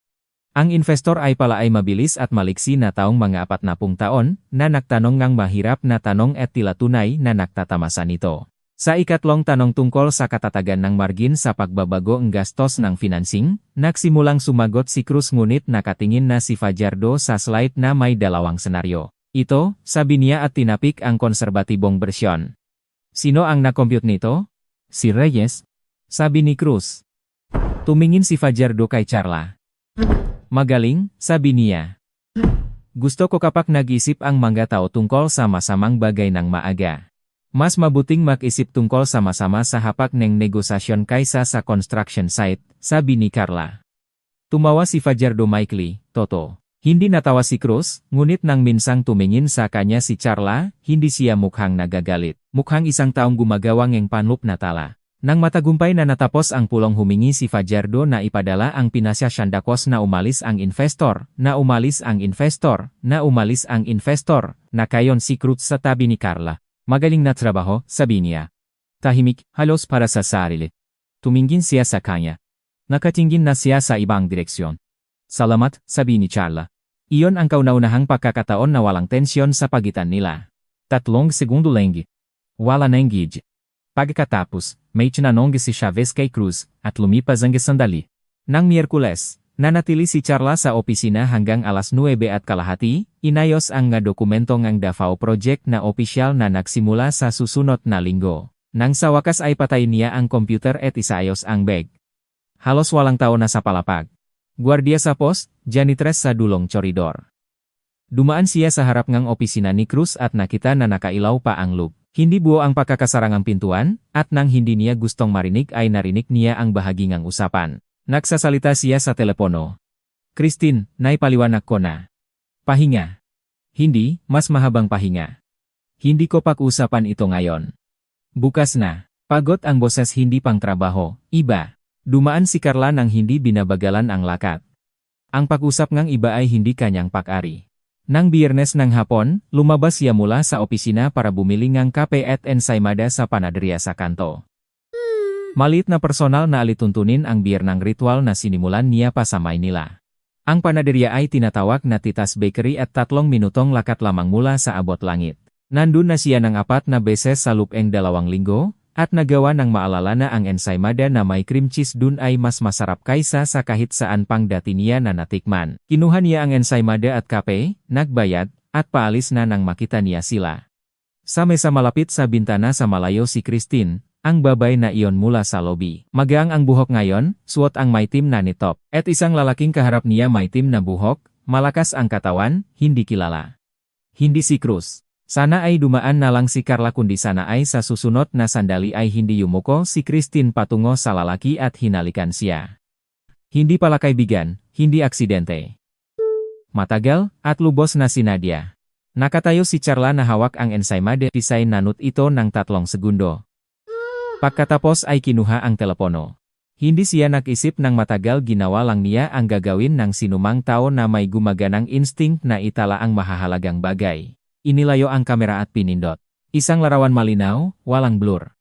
Ang investor ay pala ay mabilis at maliksi na taong mga 40 taon, na nagtanong ngang mahirap na tanong at tila tunay na nagtatamasan ito. Sa ikatlong tanong tungkol sa katatagan ng margin sa pagbabago ng gastos ng financing, nagsimulang sumagot si Cruz ngunit nakatingin na si Fajardo sa slide na may dalawang senaryo. Ito, sabi niya at tinapik ang konserbatibong bersyon. Sino ang nakompute nito? Si Reyes? Sabi ni Cruz. Tumingin si Fajardo kay Charla. Magaling, sabi niya. Gusto ko kapag nag-isip ang mga tao tungkol sa masamang bagay ng maaga. Mas mabuting mag-isip tungkol sama-sama sa hapak ng negosasyon kaysa sa construction site, sabi ni Carla. Tumawa si Fajardo maikli, Toto. Hindi natawa si Cruz, ngunit nang minsang tumingin sa kanya si Charla, hindi siya mukhang nagagalit. Mukhang isang taong gumagawa ng panlup na tala. Nang matagumpay na natapos ang pulong humingi si Fajardo na ipadala ang pinasya Shandakos na umalis ang investor, na umalis ang investor, na umalis ang investor, nakayon si Cruz sa tabi ni Carla. Magaling na trabaho, sabi niya. Tahimik, halos para sa sarili. Tumingin siya sa kanya. Nakatingin na siya sa ibang direksyon. Salamat, sabi ni Charla. Iyon ang kauna-unahang pagkakataon na walang tensyon sa pagitan nila. 3 segundo lang. Wala nang gid. Pagkatapos, may tinanong si Chavez kay Cruz, at lumipas ang sandali. Nang Miyerkules, nanatili si Charla sa opisina hanggang alas 9:30, inayos ang nga dokumento ng Davao Project na opisyal na nagsimula sa susunod na linggo. Nang sa wakas ay patay niya ang computer at isaayos ang bag. Halos walang tao na sa palapag. Guardia sa post, janitress sa dulong koridor. Dumaan siya sa harap ng opisina ni Cruz at nakita na nakailaw pa ang loop. Hindi buo ang pagkakasarangang pintuan, at nang hindi niya gustong marinig ay narinig niya ang bahagi ng usapan. Nagsasalita siya sa telepono. Christine, naipaliwanag ko na. Pahinga. Hindi, mas mahabang pahinga. Hindi ko pag-usapan ito ngayon. Bukas na. Pagod ang boses hindi pang trabaho, iba. Dumaan si Carla nang hindi binabagalan ang lakad. Ang pag-usap ngang iba ay hindi kanyang pag-ari. Nang Biyernes ng hapon, lumabas siya mula sa opisina para bumili ng kape at ensaymada sa panaderia sa kanto. Maliit na personal na alituntunin ang beer ng ritual na sinimulan niya pa sa Maynila. Ang panaderia ay tinatawag na Titas Bakery at 3 minutong lakad lamang mula sa abot langit. Nandun na siya ng 4 na beses sa lupeng 2 linggo, at nagawa ng maalala na ang ensaymada na may cream cheese dun ay mas masarap kaysa sa kahit saan pang dati niya na natikman. Kinuha niya ang ensaymada at kape, nagbayad, at paalis na nang makita niya sila. Sa mesa malapit sa bintana sa malayo si Christine, ang babay na iyon mula sa lobby. Magaang ang buhok ngayon, suot ang maitim na nitop, at isang lalaking kaharap niya maitim na buhok, malakas ang katawan, hindi kilala. Hindi si Cruz. Sana ay dumaan na lang si Carla kundi sana ay sa susunod na sandali ay hindi yumuko si Christine patungo sa lalaki at hinalikan siya. Hindi pala kaibigan, hindi aksidente. Matagal, at lubos na si Nadia. Nakatayo si Charla na hawak ang ensaymada pisay nanut ito ng 3 segundo. Pagkatapos ay kinuha ang telepono. Hindi siya nag-isip ng matagal, ginawa lang niya ang gagawin ng sinumang tao na may gumaganang instinct na itala ang mahahalagang bagay. Inilayo ang kamera at pinindot. Isang larawan malinaw, walang blur.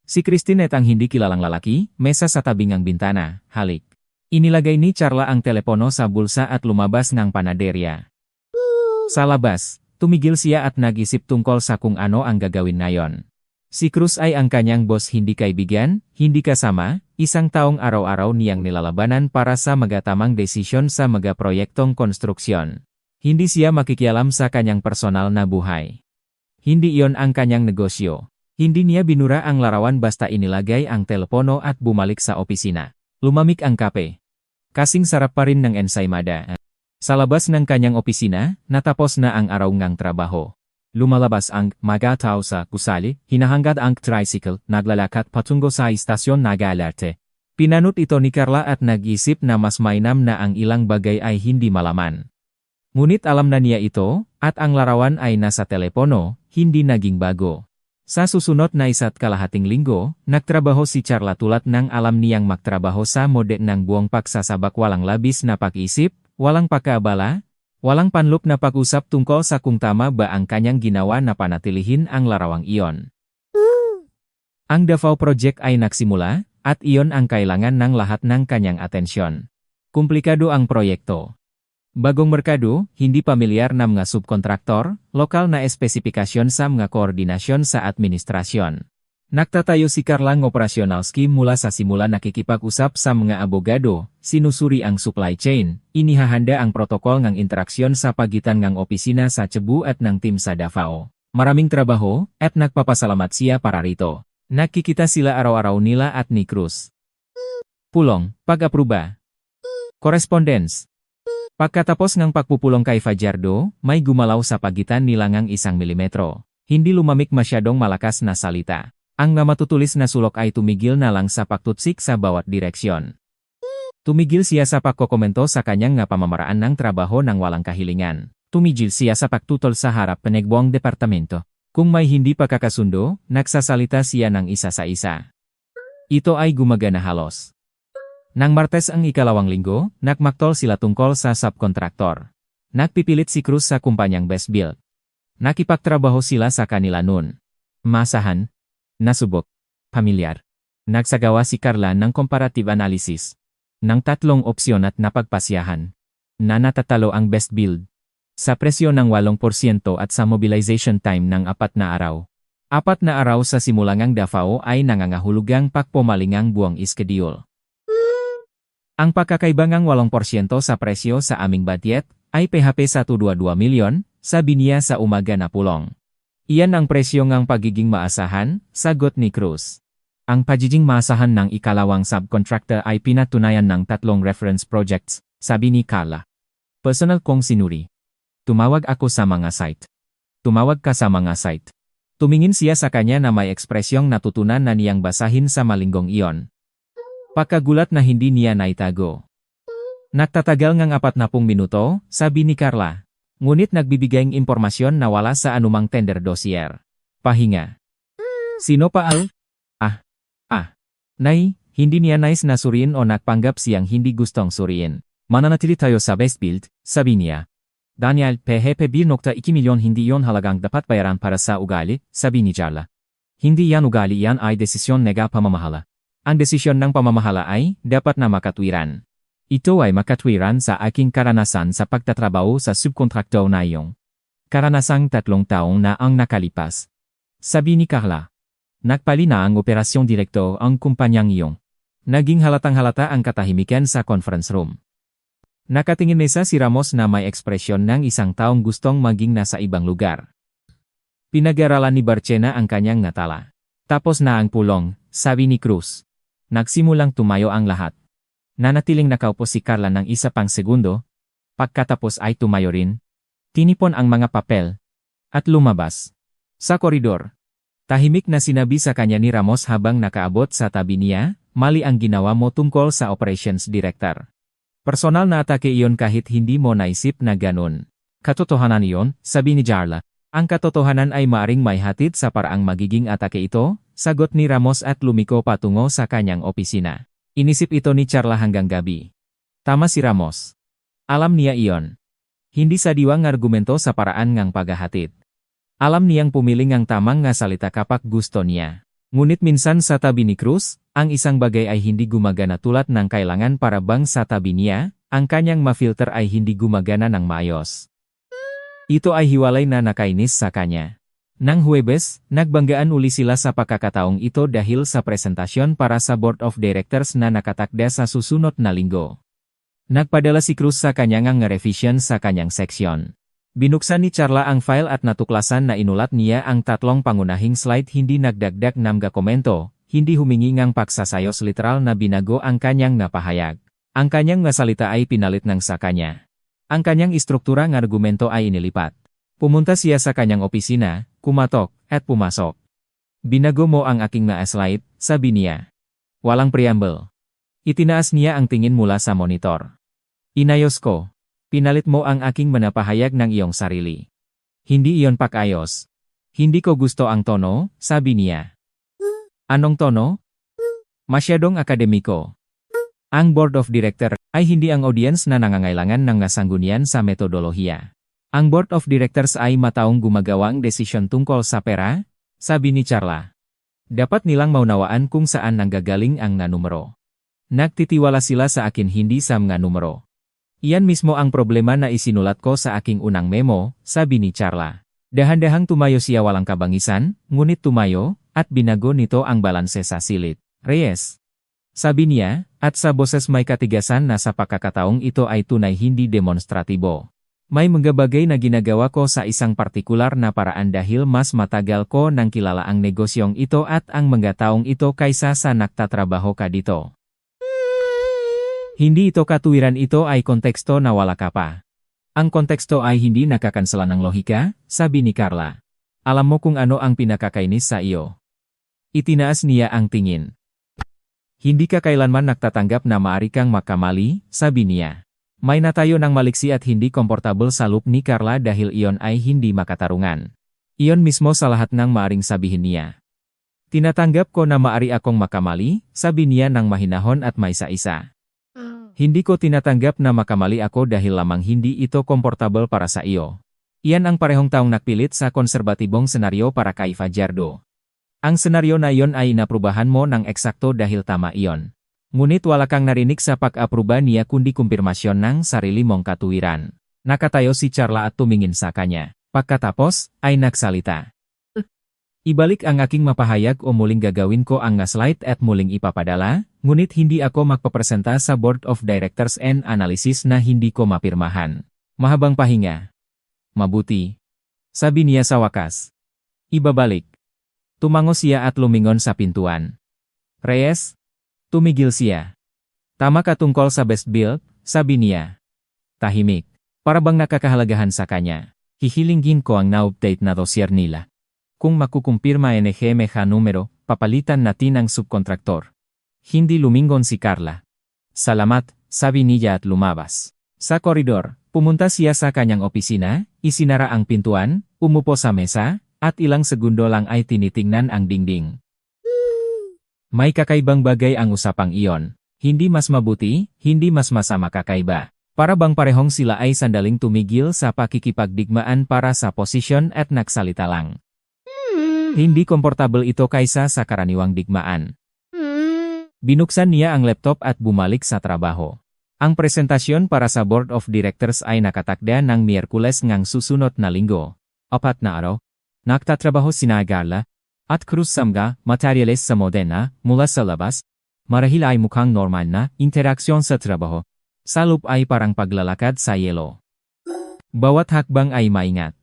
Si Christine at ang hindi kilalang lalaki, mesa sa tabing ng bintana, halik. Inilagay ni Charla ang telepono sa bulsa at lumabas ng panaderia. Sa labas, tumigil siya at nag-isip tungkol sa kung ano ang gagawin ngayon. Si Cruz ay ang kanyang boss, hindi kaibigan, hindi kasama, isang taong araw-araw niyang nilalabanan para sa magatamang desisyon sa mga proyektong konstruksyon. Hindi siya makikialam sa kanyang personal na buhay. Hindi iyon ang kanyang negosyo. Hindi niya binura ang larawan basta inilagay ang telepono at bumalik sa opisina. Lumamig ang kape. Kasing sarap pa rin ng ensaymada. Sa labas ng kanyang opisina, natapos na ang araw ngang trabaho. Lumalabas ang mga tao sa gusali, hinahangad ang tricycle, naglalakad patungo sa istasyon nag-alerte. Pinanot ito ni Carla at nag-isip na mas mainam na ang ilang bagay ay hindi malaman. Ngunit alam na niya ito, at ang larawan ay nasa telepono, hindi naging bago. Sa susunod na 1.5 linggo, nagtrabaho si Charla tulad ng alam niyang magtrabaho sa mode ng buong pagsasabak, walang labis na pag-isip, walang pagkaabala, walang panlup na pag-usap tungkol sa kung tama ba ang kanyang ginawa na panatilihin ang larawang iyon. Ang Davao Project ay nagsimula, at iyon ang kailangan ng lahat ng kanyang atensyon. Komplikado ang proyekto. Bagong merkado, hindi pamilyar na mga subkontraktor, lokal na espesifikasyon sa mga koordinasyon sa administrasyon. Nagtatayo si Carla ng operational scheme mula sa simula nakikipag-usap sa mga abogado, sinusuri ang supply chain, inihahanda ang protokol ng interaksyon sa pagitan ng opisina sa Cebu at ng team sa Davao. Maraming trabaho, at nagpapasalamat siya para rito. Nakikita sila araw-araw nila at ni Cruz. Pulong, pag-apruba. Correspondence. Pagkatapos ng pagpupulong kay Fajardo, may gumalaw sa pagitan nila ng 1 milimetro. Hindi lumamig masyadong malakas na salita. Ang matutulis na sulok ay tumigil na lang sa pagtutsik sa bawat direksyon. Tumigil siya sa pagkokomento sa kanyang nga pamamaraan ng trabaho ng walang kahilingan. Tumigil siya sa pagtutol sa harap panegbuang departamento. Kung may hindi pagkakasundo, nagsasalita siya ng isa sa isa. Ito ay gumagana halos. Nang Martes ang ikalawang linggo, nakmaktol sila tungkol sa subkontraktor. Nagpipilit si Cruz sa kumpanyang Best Build. Nakipagtrabaho sila sa kanila noon. Masahan, nasubok, pamilyar. Nagsagawa si Carla ng comparative analysis ng 3 opsyon at napagpasyahan na natatalo ang Best Build sa presyo ng 8% at sa mobilization time ng 4 na araw. 4 na araw sa simulangang Davao ay nangangahulugang pagpumalingang buwang iskediul. Ang pagkakaibangang 8% sa presyo sa aming budget ay PHP 122 milyon, sabi niya sa umaga na pulong. Iyan ang presyo ng pagiging maasahan, sagot ni Cruz. Ang pagiging maasahan ng ikalawang subcontractor ay pinatunayan ng 3 reference projects, sabi ni Carla. Personal kong sinuri. Tumawag ako sa mga site. Tumawag ka sa mga site. Tumingin siya sa kanya na may ekspresyong natutunan na niyang basahin sa malinggong iyon. Pagkagulat na hindi niya naitago. Nagtatagal ngang 40 minuto, sabi ni Carla. Ngunit nagbibigay ng impormasyon na wala sa anumang tender dossier. Pahinga. Sino pa al? Nay, hindi niya nais na suriin o nagpanggap siyang hindi gustong suriin. Mananatili tayo sa Best Build, sabi niya. Daniel, PHP 1.2 milyon hindi yon halagang dapat bayaran para sa ugali, sabi ni Carla. Hindi yan ugali, yan ay desisyon nega pamamahala. Ang desisyon ng pamamahala ay dapat na makatwiran. Ito ay makatwiran sa aking karanasan sa pagtatrabaho sa subkontraktor na iyong. Karanasang 3 taong na ang nakalipas. Sabi ni Carla. Nagpali na ang operasyong direktor ang kumpanyang iyong. Naging halatang-halata ang katahimikan sa conference room. Nakatingin nesa si Ramos na may ekspresyon ng isang taong gustong maging nasa ibang lugar. Pinag-aralan ni Barchena ang kanyang natala. Tapos na ang pulong, sabi ni Cruz. Nagsimulang tumayo ang lahat. Nanatiling nakaupo si Carla ng 1 pang segundo. Pagkatapos ay tumayo rin. Tinipon ang mga papel. At lumabas. Sa koridor. Tahimik na sinabi sa kanya ni Ramos habang nakaabot sa tabi niya, mali ang ginawa mo tungkol sa operations director. Personal na atake iyon kahit hindi mo naisip na ganun. Katotohanan iyon, sabi ni Carla. Ang katotohanan ay maaring may hatid sa paraang magiging atake ito, sagot ni Ramos at lumiko patungo sa kanyang opisina. Inisip ito ni Carla hanggang gabi. Tama si Ramos. Alam niya iyon. Hindi sa diwang argumento sa paraan ngang paghahatid. Alam niyang pumiling ang tamang nga salita kapag gusto niya. Ngunit minsan sa tabi ni Cruz, ang isang bagay ay hindi gumagana tulad ng kailangan para bang sa tabi niya, ang kanyang ma-filter ay hindi gumagana ng maayos. Ito ay hiwalay na nakainis sa kanya. Nang Huwebes, nagbanggaan uli sila sa pagkakataong ito dahil sa presentasyon para sa Board of Directors na nakatakda sa susunod na linggo. Nagpadala si Cruz sa kanyang revision sa kanyang seksyon. Binuksan ni Carla ang file at natuklasan na inulat niya ang 3 pangunahing slide, hindi nagdagdag ng komento, hindi humingi ng pagsasayos, literal na binago ang kanyang napahayag. Ang kanyang salita ay pinalit ng sa kanya. Ang kanyang istruktura ng argumento ay inilipat. Pumunta siya sa kanyang opisina, kumatok, at pumasok. Binago mo ang aking slide, sabi niya. Walang preamble. Itinaas niya ang tingin mula sa monitor. Inayos ko. Pinalit mo ang aking manapahayag ng iyong sarili. Hindi iyon pakayos. Hindi ko gusto ang tono, sabi niya. Anong tono? Masyadong akademiko. Ang Board of Directors ay hindi ang audience na nangangailangan ng sanggunian sa metodolohiya. Ang Board of Directors ay mataong gumagawang desisyon tungkol sa pera, sabi ni Carla. Dapat nilang maunawaan kung saan nanggagaling ang numero. Nagtitiwala sila sa akin hindi sa mga numero. Iyan mismo ang problema na isinulat ko sa aking unang memo, sabi ni Charla. Dahan-dahang tumayo siya walang kabangisan, ngunit tumayo, at binago nito ang balanse sa silid. Reyes. Sabi niya, at sa boses may katigasan na sa pagkakataong ito ay tunay hindi demonstratibo. May mga bagay na ginagawa ko sa isang partikular na paraan dahil mas matagal ko nang kilala ang negosyong ito at ang mga taong ito kaysa sa nagtatrabaho ka dito. Hindi ito katuwiran, ito ay konteksto na wala ka pa. Ang konteksto ay hindi nakakansela ng lohika, sabi ni Carla. Alam mo kung ano ang pinakakainis sa iyo. Itinaas niya ang tingin. Hindi ka kailanman nagtatanggap na maaari kang makamali, sabi niya. May natayo ng maliksi at hindi komportable sa look ni Carla dahil iyon ay hindi makatarungan. Iyon mismo sa lahat ng maaring sabihin niya. Tinatanggap ko na maaari akong makamali, sabi niya ng mahinahon at may isa-isa. Hindi ko tinatanggap na makamali ako dahil lamang hindi ito komportable para sa iyo. Iyan ang parehong taong nagpilit sa konserbatibong senaryo para kay Fajardo. Ang senaryo na iyon ay inaprubahan mo ng eksakto dahil tama iyon. Ngunit wala kang narinig sa pag-apruba niya kundi kumpirmasyon ng sarili mong katuwiran. Nakatayo si Charla at tumingin sa kanya. Pagkatapos, ay nagsalita. Ibalik ang aking mapahayag o muling gagawin ko ang gaslight at muling ipapadala, ngunit hindi ako magpapresenta sa Board of Directors and Analysis na hindi ko mapirmahan. Mahabang pahinga. Mabuti. Sabi niya sa wakas. Ibabalik. Tumango siya at lumingon sa pintuan. Reyes? Tumigil siya. Tama ka tungkol sa best build, sabi niya. Tahimik. Para bang nakakahalagahan sa kanya. Hihilingin ko ang na-update na dossier nila. Kung makukumpirma NGMH numero, papalitan natin ang subkontraktor. Hindi lumingon si Carla. Salamat, sabi niya at lumabas. Sa koridor, pumunta siya sa kanyang opisina, isinara ang pintuan, umupo sa mesa, at ilang segundo lang ay tinitingnan ang dingding. May kakaibang bagay ang usapang iyon. Hindi mas mabuti, hindi mas masama kakaiba. Para bang parehong sila ay sandaling tumigil sa pakikipagdigmaan para sa posisyon at nagsalita lang. Hindi komportable ito kaysa sa karaniwang digmaan. Binuksan niya ang laptop at bumalik sa trabaho. Ang presentasyon para sa Board of Directors ay nakatakda ng Miyerkules ngang susunod na linggo. 4 na araw. Nagtatrabaho sina Carla at Cruz Samga, materyales sa Modena, mula sa labas. Marahil ay mukhang normal na interaksyon sa trabaho. Sa loob ay parang paglalakad sa yelo. Bawat hakbang ay maingat.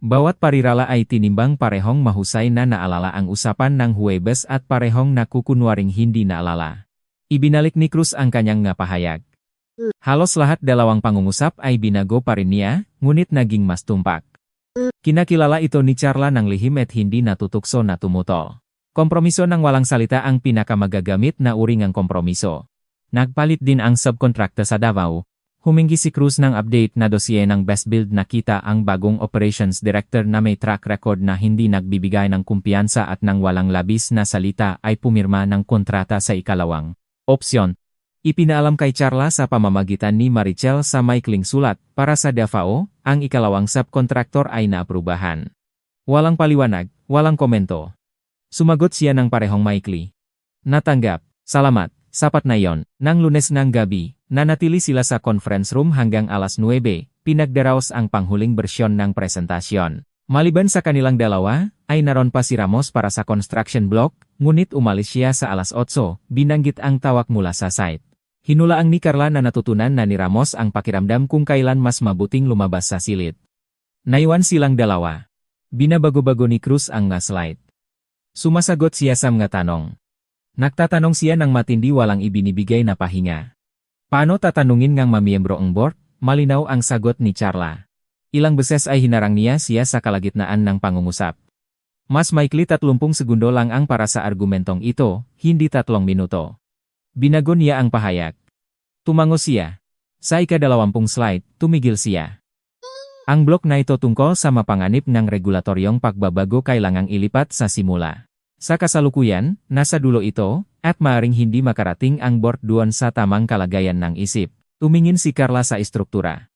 Bawat parirala ay tinimbang parehong mahusay na naalala ang usapan ng Huwebes at parehong nakukunwaring hindi naalala. Ibinalik ni Cruz ang kanyang pahayag. Halos lahat dalawang pangungusap ay binago pa rin niya, ngunit naging mas tumpak. Kinakilala ito ni Charla ng lihim at hindi natutukso na tumutol. Kompromiso ng walang salita ang pinakamagagamit na uri ng kompromiso. Nagpalit din ang subkontrakta sa Davao. Humingi si Cruz ng update na dosye ng best build. Nakita ang bagong operations director na may track record na hindi nagbibigay ng kumpiyansa at ng walang labis na salita ay pumirma ng kontrata sa ikalawang opsyon. Ipinaalam kay Charla sa pamamagitan ni Marichel sa maikling sulat para sa Davao, ang ikalawang subkontraktor ay naaprubahan. Walang paliwanag, walang komento. Sumagot siya ng parehong maikli. Natanggap, salamat, sapat na yon. Nang Lunes ng gabi, nanatili sila sa conference room hanggang alas 9, pinagdaraos ang panghuling bersyon ng presentasyon. Maliban sa kanilang dalawa, ay naroon pa si Ramos para sa construction block, ngunit umalis siya sa alas 8, binanggit ang tawag mula sa site. Hinulaang ni Carla na natutunan na ni Ramos ang pakiramdam kung kailan mas mabuting lumabas sa silid. Naiwan silang dalawa. Binabago-bago ni Cruz ang slide. Sumasagot siya sa mga tanong. Nagtatanong siya ng matindi, walang ibinibigay na pahinga. Paano tatanungin ngang mamiyembro ang board? Malinaw ang sagot ni Charla. Ilang beses ay hinarang niya siya sa kalagitnaan ng pangungusap. Mas maikli 30 segundo lang ang para sa argumentong ito, hindi 3 minuto. Binago niya ang pahayag. Tumango siya. Sa ika-20 slide, tumigil siya. Ang blok na ito tungkol sa mapanganib ng regulatoryong pagbabago kailangang ilipat sa simula. Sa kasalukuyan, nasa dulo ito, at maaring hindi makarating ang board doon sa tamang kalagayan ng isip. Tumingin si Carla sa istruktura.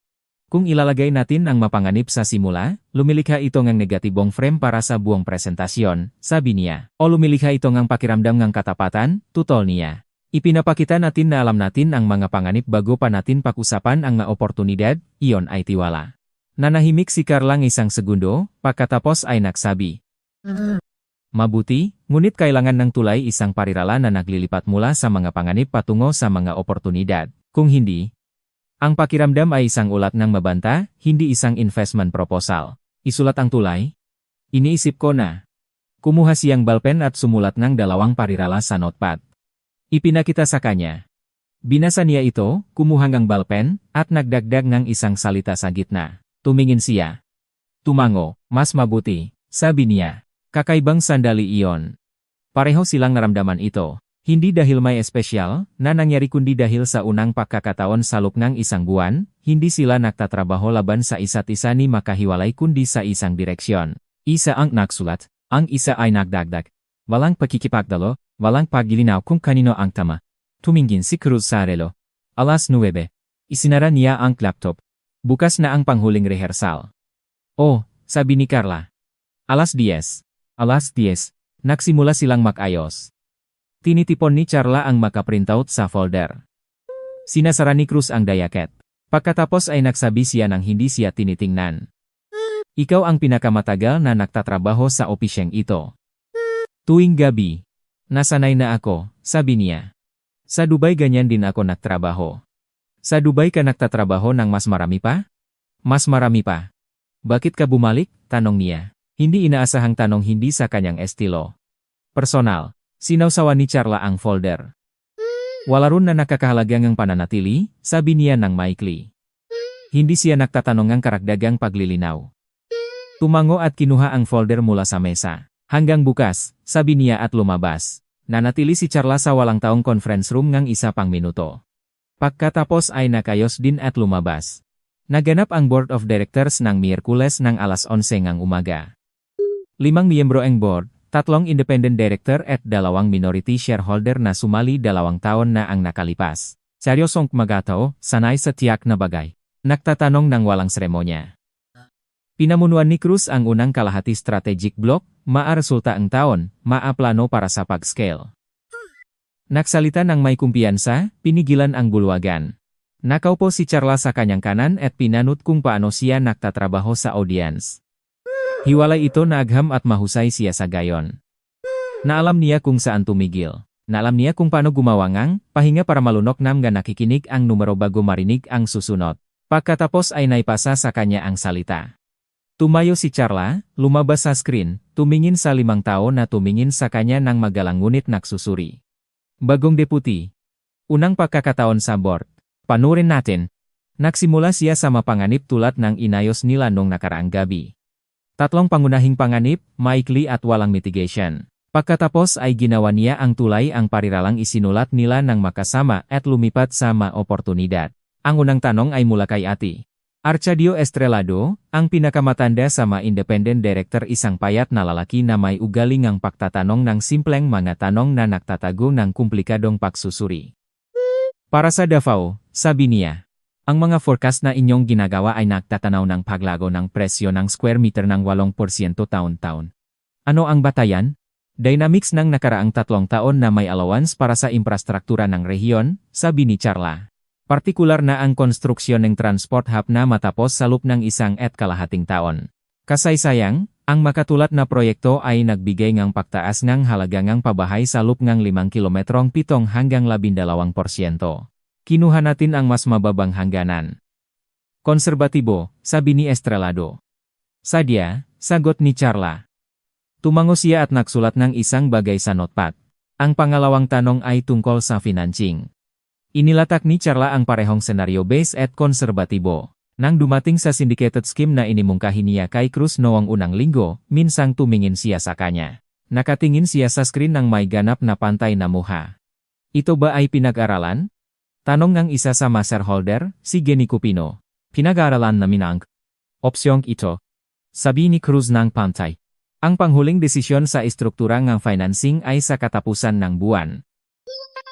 Kung ilalagay natin ang mapanganib sa simula, lumilikha ito ng negatibong frame para sa buong presentasyon, sabi niya. O lumilikha ito ng pakiramdam ng katapatan, tutol niya. Ipinapakita natin na alam natin ang mga panganib bago pa natin pag-usapan ang mga oportunidad, iyon ay tiwala. Nanahimik si Carla ng isang segundo, pagkatapos ay nagsabi. Mabuti, ngunit kailangan ng tulay isang parirala na naglilipat mula sa mga panganib patungo sa mga oportunidad. Kung hindi, ang pakiramdam ay isang ulat ng mabanta, hindi isang investment proposal. Isulat ang tulay? Iniisip ko na. Kumuha siyang balpen at sumulat ng 2 parirala sa notepad. Ipinakita sa kanya. Binasa niya ito, kumuha ng balpen, at nagdagdag ng isang salita sa gitna. Tumingin siya. Tumango, mas mabuti, sabi niya. Kakaibang sandali iyon. Pareho silang naramdaman ito. Hindi dahil may espesyal na nangyari kundi dahil sa unang pagkakataon sa loob ng isang buwan, hindi sila nagtatrabaho laban sa isa't isa ni makahiwalay kundi sa isang direksyon. Isa ang nagsulat, ang isa ay nagdagdag. Walang pakikipagdalo, walang paglilinaw kung kanino ang tama. Tumingin si Cruz sa relo. 9:00. Isinara niya ang laptop. Bukas na ang panghuling rehearsal. Oh, sabi ni Carla. 10:00. 10:00. Nagsimula silang mag-ayos. Tinitipon ni Carla ang maka-printout sa folder. Sinasara ni Cruz ang diaket. Pagkatapos ay nagsabi siya nang hindi siya tinitingnan. Ikaw ang pinakamatagal na nagtatrabaho sa opisyeng ito. Tuwing gabi. Nasanay na ako, sabi niya. Sa Dubai ganyan din ako nagtrabaho. Sa Dubai ka nagtatrabaho ng mas marami pa? Mas marami pa. Bakit ka bumalik? Tanong niya. Hindi inaasahang tanong hindi sa kanyang estilo. Personal. Sinawsawan ni Carla ang folder. Wala ron na nakakahalagang pananatili, sabi niya ng maikli. Hindi siya nagtatanong ng karagdagang paglilinaw. Tumango at kinuha ang folder mula sa mesa. Hanggang bukas, sabi niya at lumabas. Nanatili si Carla sa walang taong conference room ng 1 pang minuto. Pagkatapos ay nakayos din at lumabas. Naganap ang board of directors ng Miyerkules ng 11:00 ng umaga. 5 miyembro ang board, 3 independent director at 2 minority shareholder na sumali 2 taon na ang nakalipas. Seryosong magataw, sanay sa tiyak na bagay. Nagtatanong ng walang seremonya. Pinamunuan ni Cruz ang unang kalahati strategic block, maa-resulta ang taon, maa-plano para sa pag-scale. Nagsalita ng may kumpiyansa, pinigilan ang bulwagan. Nakaupo si Carla sa kanyang kanan at pinanut kung paano siya nagtatrabaho sa audience. Hiwalay ito na agham at mahusay siya sa gayon. Naalam niya kung saan tumigil. Naalam niya kung paano gumawa ngang pahinga para malunok nam nga nakikinig ang numero bago marinig ang susunod. Pagkatapos ay naipasa sa kanya ang salita. Tumayo si Carla, lumabas sa screen, tumingin sa 5 tao na tumingin sa kanya ng magalang ngunit nagsusuri. Bagong deputy. Unang pagkakataon sa board. Panurin natin. Nagsimula siya sa mapanganib tulad ng inayos nila nung nakaraang gabi. 3 pangunahing panganib, maikli at walang mitigation. Pagkatapos ay ginawa niya ang tulay ang pariralang isinulat nila ng makasama at lumipat sa oportunidad. Ang unang tanong ay mula kay Ati. Arcadio Estrelado, ang pinakamatanda sa mga independent director isang payat na lalaki na may ugali ngang pagtatanong ng simpleng mga tanong na nagtatago ng komplikadong pagsusuri. Para sa Davao, sabi niya. Ang mga forecast na inyong ginagawa ay nagtatanaw ng paglago ng presyo ng square meter ng 8% taon-taon. Ano ang batayan? Dynamics ng nakaraang 3 taon na may allowance para sa infrastruktura ng rehiyon, sabi ni Carla. Partikular na ang konstruksyon ng transport hub na matapos sa loob ng 1.5 taon. Kasaysayang, ang makatulad na proyekto ay nagbigay ng pagtaas ng halaga ng pabahay sa loob ng 5 kilometrong 7 hanggang 12%. Kinuha natin ang mas mababang hangganan. Konserbatibo, sabi ni Estrelado. Sadya, sagot ni Carla. Tumango siya at nagsulat ng isang bagay sa notepad. Ang pangalawang tanong ay tungkol sa financing. Inilatak ni Carla ang parehong senaryo base at konserbatibo. Nang dumating sa syndicated scheme na inimungkahi niya kay Cruz noong unang linggo, minsang tumingin siya sa kanya. Nakatingin siya sa screen ng may ganap na pantay na mukha. Ito ba ay pinag-aralan? Tanong ng isa sa mga shareholder, si Genny Cupino. Pinag-aralan namin ang opsyong ito. Sabi ni Cruz ng pantay. Ang panghuling desisyon sa istruktura ng financing ay sa katapusan ng buwan.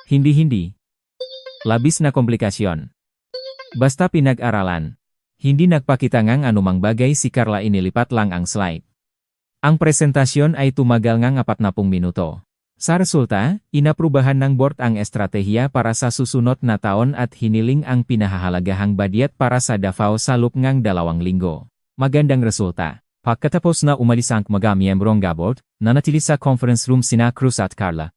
Hindi. Labis na komplikasyon. Basta pinag-aralan. Hindi nagpakita ngang anumang bagay si Carla inilipat lang ang slide. Ang presentasyon ay tumagal ngang 40 minuto. Sa resulta, inaprubahan ng board ang estratehiya para sa susunod na taon at hiniling ang pinahahalagahang badyet para sa Davao sa loob ng 2 linggo. Magandang resulta. Pagkatapos na umalis ang mga miyembrong board, nanatili sa conference room sina Cruz at Carla.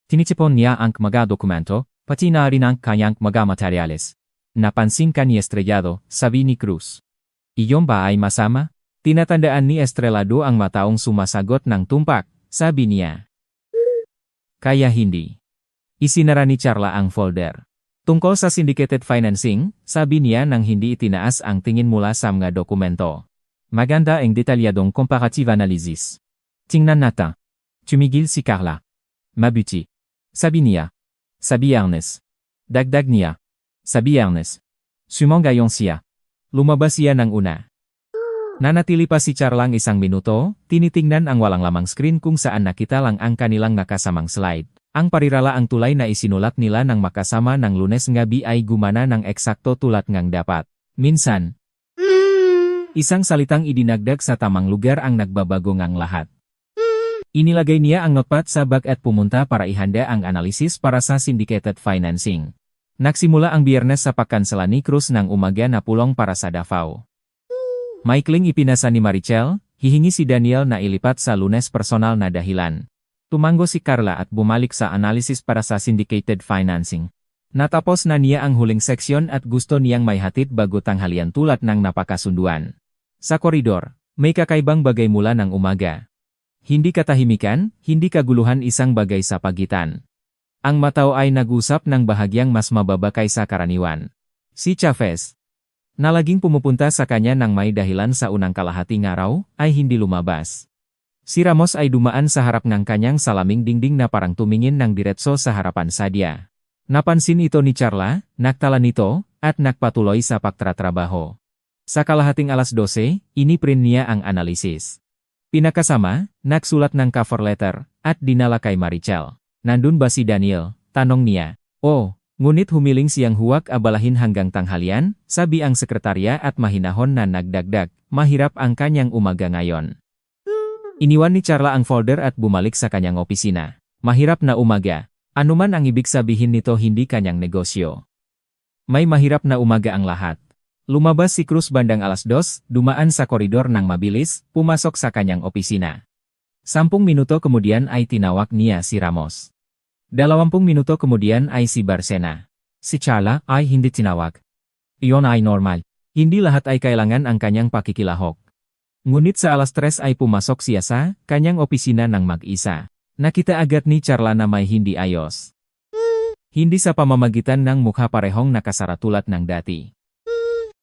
Tinitipon niya ang mga dokumento, pati na rin ang kanyang mga materyales. Napansin ka ni Estrellado, sabi ni Cruz. Iyon ba ay masama? Tinatandaan ni Estrellado ang mataong sumasagot ng tumpak, sabi niya. Kaya hindi. Isinara ni Charla ang folder. Tungkol sa syndicated financing, sabi niya nang hindi itinaas ang tingin mula sa mga dokumento. Maganda ang detalyadong comparative analysis. Tingnan natin. Tumigil si Carla. Mabuti. Sabi niya. Sabi Ernest. Dagdag niya. Sabi Ernest. Sumangayon siya. Lumabas siya ng una. Nanatili pa si Charlang 1 minuto, tinitingnan ang walang lamang screen kung saan nakita lang ang kanilang nakasamang slide. Ang parirala ang tulay na isinulat nila ng makasama ng Lunes ngabi ay gumana ng eksakto tulad ngang dapat. Minsan, isang salitang idinagdag sa tamang lugar ang nagbabago ngang lahat. Inilagay niya ang notepad sa bag at pumunta para ihanda ang analisis para sa syndicated financing. Nagsimula ang Biyernes sa pagkansela ni Cruz ng umaga na pulong para sa Davao. Maikling ipinasa ni Marichel, hihingi si Daniel na ilipat sa Lunes personal na dahilan. Tumango si Carla at bumalik sa analysis para sa syndicated financing. Natapos na niya ang huling seksyon at gusto niyang may hatid bago tanghalian tulad ng napakasunduan. Sa koridor, may kakaibang bagay mula ng umaga. Hindi katahimikan, hindi kaguluhan, isang bagay sa pagitan. Ang matao ay nag-usap ng bahagyang mas mababa kaysa karaniwan. Si Chavez, na laging pumupunta sa kanya nang may dahilan sa unang kalahating araw, ay hindi lumabas. Si Ramos ay dumaan sa harap ng kanyang salaming dingding na parang tumingin ng diretso sa harapan Sadia. Napansin ito ni Charla, nagtala nito, at nagpatuloy sa pagtatrabaho. Sa kalahating 12:00, iniprint niya ang analisis. Pinakasama, nagsulat ng cover letter, at dinala kay Marichel. Nandun ba si Daniel? Tanong niya. Oh. Ngunit humiling siyang huwag abalahin hanggang tanghalian, sabi ang sekretarya at mahinahon na nagdagdag, mahirap ang kanyang umaga ngayon. Iniwan ni Charla ang folder at bumalik sa kanyang opisina. Mahirap na umaga. Anuman ang ibig sabihin nito, hindi kanyang negosyo. May mahirap na umaga ang lahat. Lumabas si Cruz bandang 2:00, dumaan sa koridor ng mabilis, pumasok sa kanyang opisina. 10 minuto kemudian ay tinawag niya si Ramos. 20 minuto kemudian ay si Barcena. Si Charla ay hindi tinawag. Iyon ay normal. Hindi lahat ay kailangan ang kanyang pakikilahok. Ngunit sa 3:00 ay pumasok siya sa kanyang opisina ng mag-isa. Nakita agad ni Charla na may hindi ayos. Hindi sa pamamagitan ng mukha parehong nakasara tulad ng dati.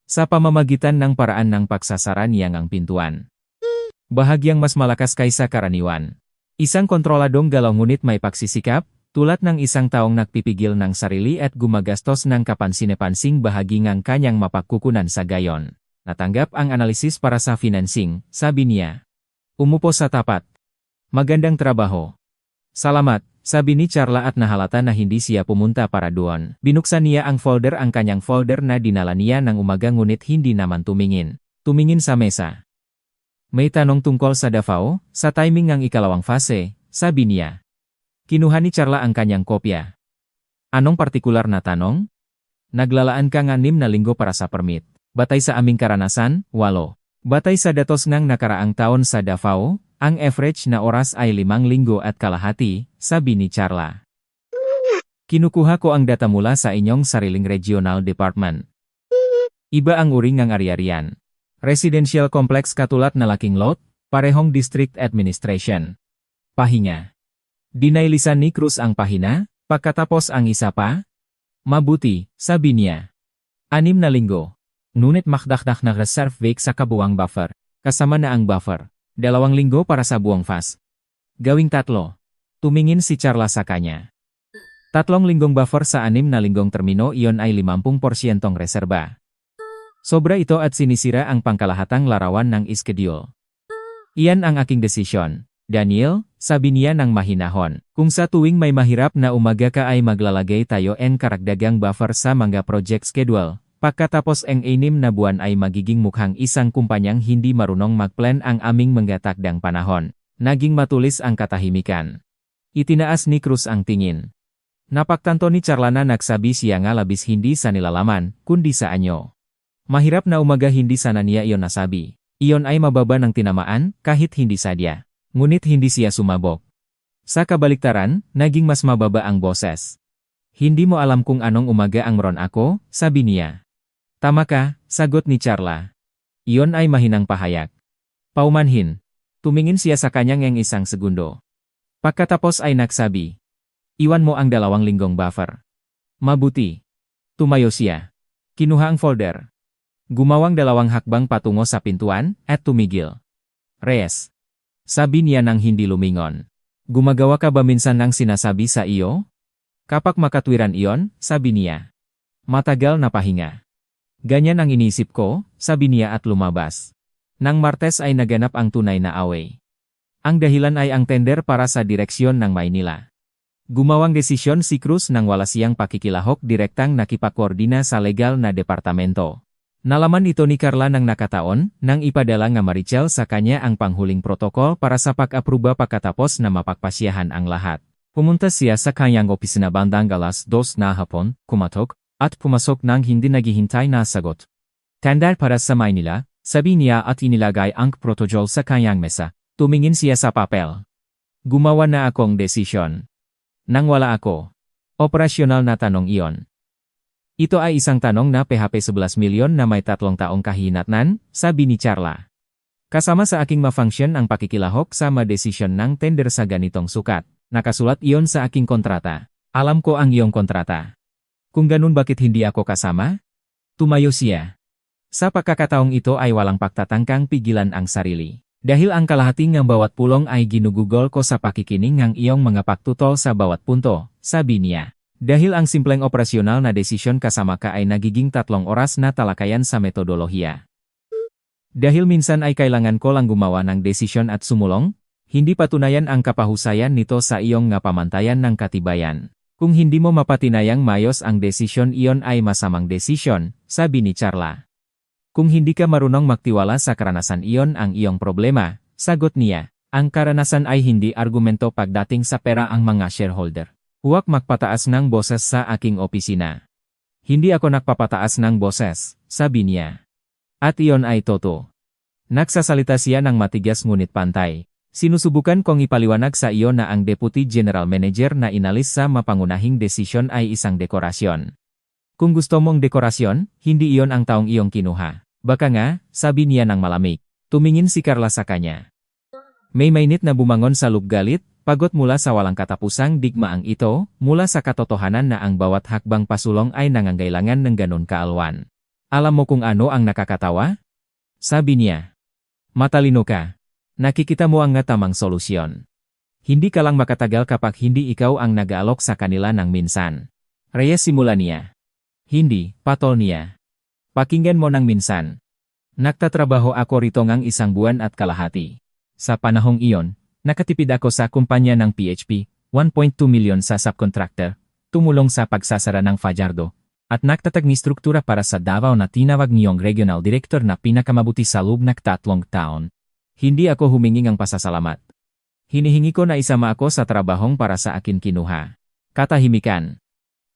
Sa pamamagitan ng paraan ng pagsasara niya ng pintuan. Bahagyang mas malakas kaysa karaniwan. Isang kontroladong galaw ngunit may pagsisikap, tulad ng isang taong nagpipigil ng sarili at gumagastos ng kapansin-pansing bahagi ng kanyang mapagkukunan sa gayon. Natanggap ang analisis para sa financing, sabi niya. Umupo sa tapat. Magandang trabaho. Salamat, sabi ni Charla at nahalata na hindi siya pumunta para doon. Binuksan niya ang kanyang folder na dinala niya ng umaga ngunit hindi naman tumingin. Tumingin sa mesa. May tanong tungkol sa Davao, sa timing ng ikalawang fase, sabi niya. Kinuha ni Charla ang kanyang kopya. Anong partikular na tanong? Naglalaan ka ng 6 na linggo para sa permit. Batay sa aming karanasan, 8. Batay sa datos ng nakaraang taon sa Davao, ang average na oras ay 5 linggo at kalahati, sabi ni Charla. Kinukuha ko ang data mula sa inyong sariling regional department. Iba ang uri ng ari-arian. Residential complex katulad na laking lot, parehong district administration. Pahinga. Dinailisan ni Cruz ang pahina, pagkatapos ang isa pa. Mabuti, sabi niya. 6 na linggo. Ngunit makdakdak na reserve week sa kabuwang buffer. Kasama na ang buffer. 2 linggo para sa buong fast. Gawing 3. Tumingin si Charla sa kanya. 3 linggong buffer sa 6 na linggong termino, iyon ay 50% reserba. Sobra ito at sinisira ang pangkalahatang larawan ng schedule. Iyan ang aking desisyon. Daniel, sabi niya ng mahinahon, kung sa tuwing may mahirap na umaga ka ay maglalagay tayo ng karagdagang buffer sa mga project schedule, pagkatapos ang 6 na buwan ay magiging mukhang isang kumpanyang hindi marunong magplan ang aming mga takdang panahon. Naging matulis ang katahimikan. Itinaas ni Cruz ang tingin. Napagtanto ni Charla na nagsabi siya nga labis hindi sa nilalaman, kundi sa anyo. Mahirap na umaga hindi sana niya iyon nasabi. Iyon ay mababa ng tinamaan, kahit hindi sadya. Ngunit hindi siya sumabog. Sa kabaliktaran, naging mas mababa ang boses. Hindi mo alam kung anong umaga ang meron ako, sabi niya. Tama ka, sagot ni Charla. Iyon ay mahinang pahayag. Paumanhin. Tumingin siya sa kanyang ng isang segundo. Pagkatapos ay nagsabi. Iwan mo ang 2 linggong buffer. Mabuti. Tumayo siya. Kinuha ang folder. Gumawang 2 hakbang patungo sa pintuan, at tumigil. Reyes. Sabi niya nang hindi lumingon. Gumagawa ka ba minsan ng sinasabi sa iyo? Kapag makatwiran iyon, sabi niya. Matagal na pahinga. Ganyan ang iniisip ko, sabi niya at lumabas. Nang Martes ay naganap ang tunay na away. Ang dahilan ay ang tender para sa direksyon ng Maynila. Gumawang desisyon si Cruz nang wala siyang pakikilahok direktang nakipagkoordina sa legal na departamento. Nalaman ito ni Carla nang nakataon, nang ipadala nga Marichel sa kanya ang panghuling protokol para sa pag-apruba pagkatapos na mapagpasyahan ang lahat. Pumunta siya sa kanyang opisina bandang alas 2 na hapon, kumatok, at pumasok nang hindi naghihintay na sagot. Tandar para sa Maynila, sabi niya at inilagay ang protocol sa kanyang mesa. Tumingin siya sa papel. Gumawa na akong desisyon. Nang wala ako. Operasyonal na tanong iyon. Ito ay isang tanong na PHP 11 milyon na may 3 taong kahinatnan, sabi ni Charla. Kasama sa aking ma-function ang pakikilahok sa ma-desisyon ng tender sa ganitong sukat. Nakasulat iyon sa aking kontrata. Alam ko ang iyong kontrata. Kung ganun bakit hindi ako kasama? Tumayo siya. Sa pagkakataong ito ay walang pagtatangkang pigilan ang sarili. Dahil ang kalahati ng bawat pulong ay ginugugol ko sa pakikinig ng iyong mga pagtutol sa bawat punto, sabi niya. Dahil ang simpleng operasyonal na desisyon kasama ka ay nagiging 3 oras na talakayan sa metodolohiya. Dahil minsan ay kailangan ko lang gumawa ng desisyon at sumulong, hindi patunayan ang kapahusayan nito sa iyong nga pamantayan ng katibayan. Kung hindi mo mapatinayang mayos ang desisyon iyon ay masamang desisyon, sabi ni Charla. Kung hindi ka marunong magtiwala sa karanasan iyon ang iyong problema, sagot niya, ang karanasan ay hindi argumento pagdating sa pera ang mga shareholder. Huwag magpataas ng boses sa aking opisina. Hindi ako nagpapataas ng boses, sabi niya. At iyon ay totoo. Nagsasalita siya ng matigas ngunit pantay. Sinusubukan kong ipaliwanag sa iyo na ang Deputy General Manager na inalis sa mapangunahing desisyon ay isang dekorasyon. Kung gusto mong dekorasyon, hindi iyon ang taong iyong kinuha. Baka nga, sabi niya ng malamig. Tumingin si Carla sa kanya. May mainit na bumangon sa loob galit, pagod mula sa walang katapusang digmaang ito, mula sa katotohanan na ang bawat hakbang pasulong ay nangangailangan ng ganun kaalwan. Alam mo kung ano ang nakakatawa? Sabi niya. Matalino ka. Nakikita mo ang nga tamang solusyon. Hindi ka lang makatagal kapag hindi ikaw ang nag-aalok sa kanila ng minsan. Reyes simula niya. Hindi, patol niya. Pakinggan mo ng minsan. Nagtatrabaho ako rito ngang 1 buwan at kalahati. Sa panahong iyon, nakatipid ako sa kumpanya ng PHP, 1.2 milyon sa subcontractor, tumulong sa pagsasara ng Fajardo, at nagtatag ni struktura para sa Davao na tinawag niyong regional director na pinakamabuti sa loob ng 3 taon. Hindi ako humingi ng pasasalamat. Hinihingi ko na isama ako sa trabahong para sa akin kinuha. Katahimikan.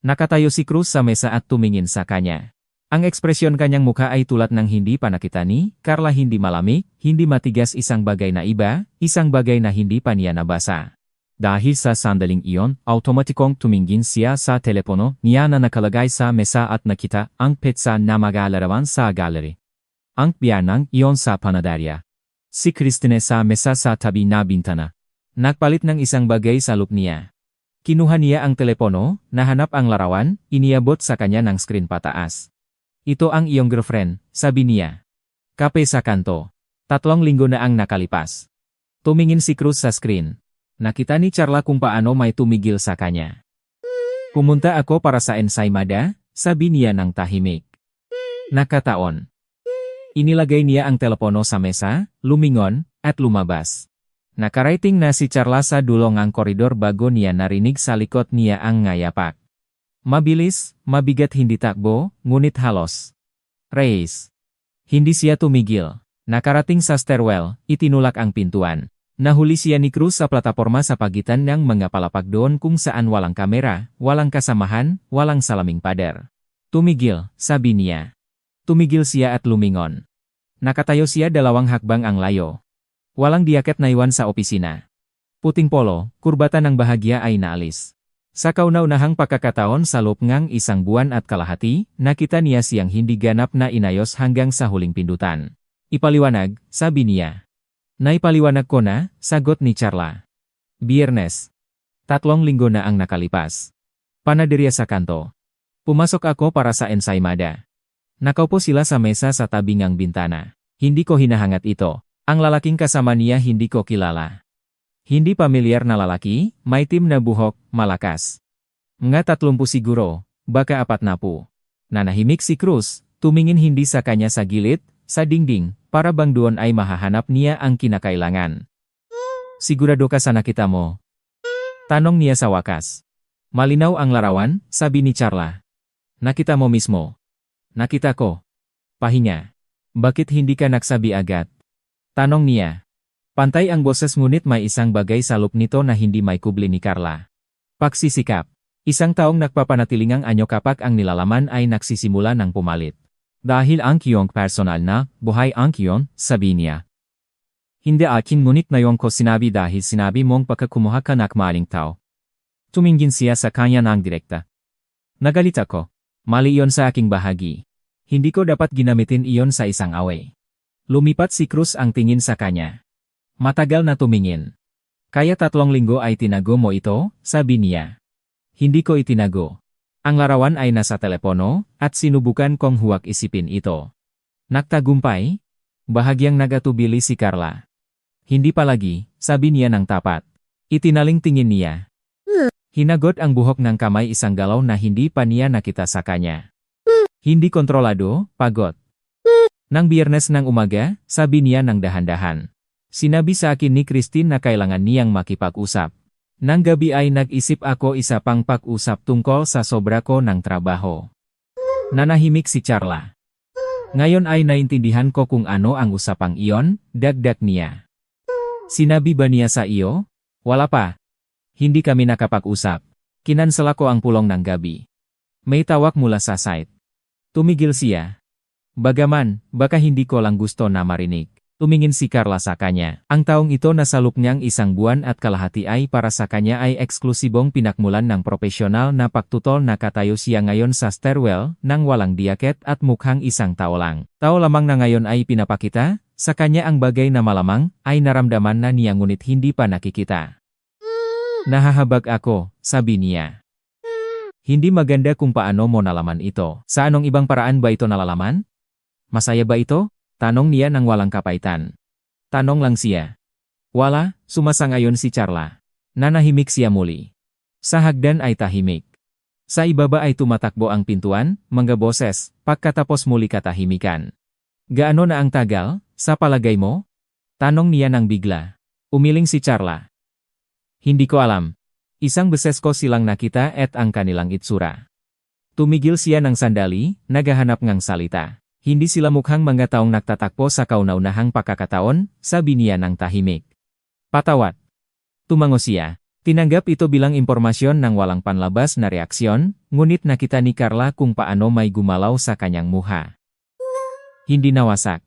Nakatayo si Cruz sa mesa at tumingin sa kanya. Ang ekspresyon kanyang mukha ay tulad ng hindi pa nakita ni Carla, hindi malamig, hindi matigas, isang bagay na iba, isang bagay na hindi pa niya nabasa. Dahil sa sandaling iyon, automatikong tumingin siya sa telepono niya na nakalagay sa mesa at nakita ang petsa na mag-aalarawan sa gallery. Ang piyanang iyon sa panadarya. Si Christine sa mesa sa tabi na bintana. Nagpalit ng isang bagay sa loop niya. Kinuha niya ang telepono, nahanap ang larawan, iniabot sa kanya ng screen pataas. Ito ang iyong girlfriend, sabi niya. Kape sa kanto. 3 linggo na ang nakalipas. Tumingin si Cruz sa screen. Nakita ni Charla kung paano may tumigil sa kanya. Pumunta ako para sa ensaymada, sabi niya ng tahimik. Nakataon. Inilagay niya ang telepono sa mesa, lumingon, at lumabas. Nakarating na si Charla sa dulo ng koridor bago niya narinig sa likod niya ang ngayapak. Mabilis, mabigat, hindi takbo, ngunit halos. Reyes. Hindi siya tumigil. Nakarating sa stairwell, itinulak ang pintuan. Nahuli siya ni Cruz sa plataporma sa pagitan ng mga palapag doon kung saan walang kamera, walang kasamahan, walang salaming pader. Tumigil, sabi niya. Tumigil siya at lumingon. Nakatayo siya 2 hakbang ang layo. Walang diaket na iwan sa opisina. Puting polo, kurbata ng bahagya ay naalis. Sa kauna-unahang pagkakataon sa loob ngang 1 buwan at kalahati, nakita niya siyang hindi ganap na inayos hanggang sa huling pindutan. Ipaliwanag, sabi niya. Naipaliwanag ko na, sagot ni Charla. Biyernes. 3 linggo na ang nakalipas. Panaderya sa kanto. Pumasok ako para sa ensaymada. Nakaupo sila sa mesa sa tabi ngang bintana. Hindi ko hinahangat ito. Ang lalaking kasama niya hindi ko kilala. Hindi pamilyar na lalaki, may tim na buhok, malakas. Mga 30 siguro, baka 40. Nanahimik si Cruz, tumingin hindi sa kanya sa gilid, sa dingding, para bang doon ay mahahanap niya ang kinakailangan. Sigurado ka sa nakita mo? Tanong niya sa wakas. Malinaw ang larawan, sabi ni Charla. Nakita mo mismo. Nakita ko. Pahinga. Bakit hindi ka nagsabi agad? Tanong niya. Pantay ang boses ngunit may isang bagay sa loob nito na hindi may kubli ni Carla. Pagsisikap. Isang taong nagpapanatiling ang anyo kapag ang nilalaman ay nagsisimula ng pumalit. Dahil ang kiyong personal na, buhay ang kiyon, sabi niya. Hindi akin ngunit ngayon ko sinabi dahil sinabi mong pagkakumuha ka ng maling tao. Tumingin siya sa kanya ng direkta. Nagalit ako. Mali iyon sa aking bahagi. Hindi ko dapat ginamitin iyon sa isang away. Lumipat si Cruz ang tingin sa kanya. Matagal na tumingin. Kaya 3 linggo ay tinago mo ito, sabi niya. Hindi ko itinago. Ang larawan ay nasa telepono, at sinubukan kong huwag isipin ito. Nagtagumpay? Bahagyang nagatubili si Carla. Hindi palagi, sabi niya ng tapat. Itinaling tingin niya. Hinagot ang buhok ng kamay isang galaw na hindi pa niya nakita sa kanya. Hindi kontrolado, pagod. Nang Biyernes ng umaga, sabi niya ng dahan-dahan. Sinabi sa akin ni Christine na kailangan niyang makipag-usap. Nang gabi ay nag-isip ako isa pang pag-usap tungkol sa sobra ko ng trabaho. Nanahimik si Charla. Ngayon ay naintindihan ko kung ano ang usapang iyon, dagdag niya. Sinabi ba niya sa iyo? Wala pa. Hindi kami nakapag-usap. Kinansela ko ang pulong ng gabi. May tawag mula sa site. Tumigil siya. Bagaman, baka hindi ko lang gusto na marinig. Tumingin si Carla sa kanya. Ang taong ito na sa loob niyang 1 buwan at kalahati ay para sa kanya ay eksklusibong pinakmulan ng propesyonal na pagtutol na katayo siya ngayon sa stairwell nang walang diaket at mukhang isang tao lang. Tao lamang na ngayon ay pinapakita, sa kanya ang bagay na malamang ay naramdaman na niya ngunit hindi pa nakikita. Nahahabag ako, sabi niya. Hindi maganda kung paano mo nalaman ito. Sa anong ibang paraan ba ito nalalaman? Masaya ba ito? Tanong niya nang walang kapaitan. Tanong lang siya. Wala, sumasangayon si Charla. Nanahimik siya muli. Sa hagdan ay tahimik. Sa ibaba ay tumatakbo ang pintuan, mga boses, pagkatapos muli katahimikan. Gaano na ang tagal, sa palagay mo? Tanong niya nang bigla. Umiling si Charla. Hindi ko alam. Isang beses ko silang nakita at ang kanilang itsura. Tumigil siya ng sandali, naghahanap ngang salita. Hindi sila mukhang mga taong nagtatakpo sa kauna-unahang pagkakataon, sabi niya ng tahimik. Patawat. Tumango siya. Tinanggap ito bilang impormasyon ng walang panlabas na reaksyon, ngunit nakita ni Carla kung paano may gumalaw sa kanyang muha. Hindi nawasak.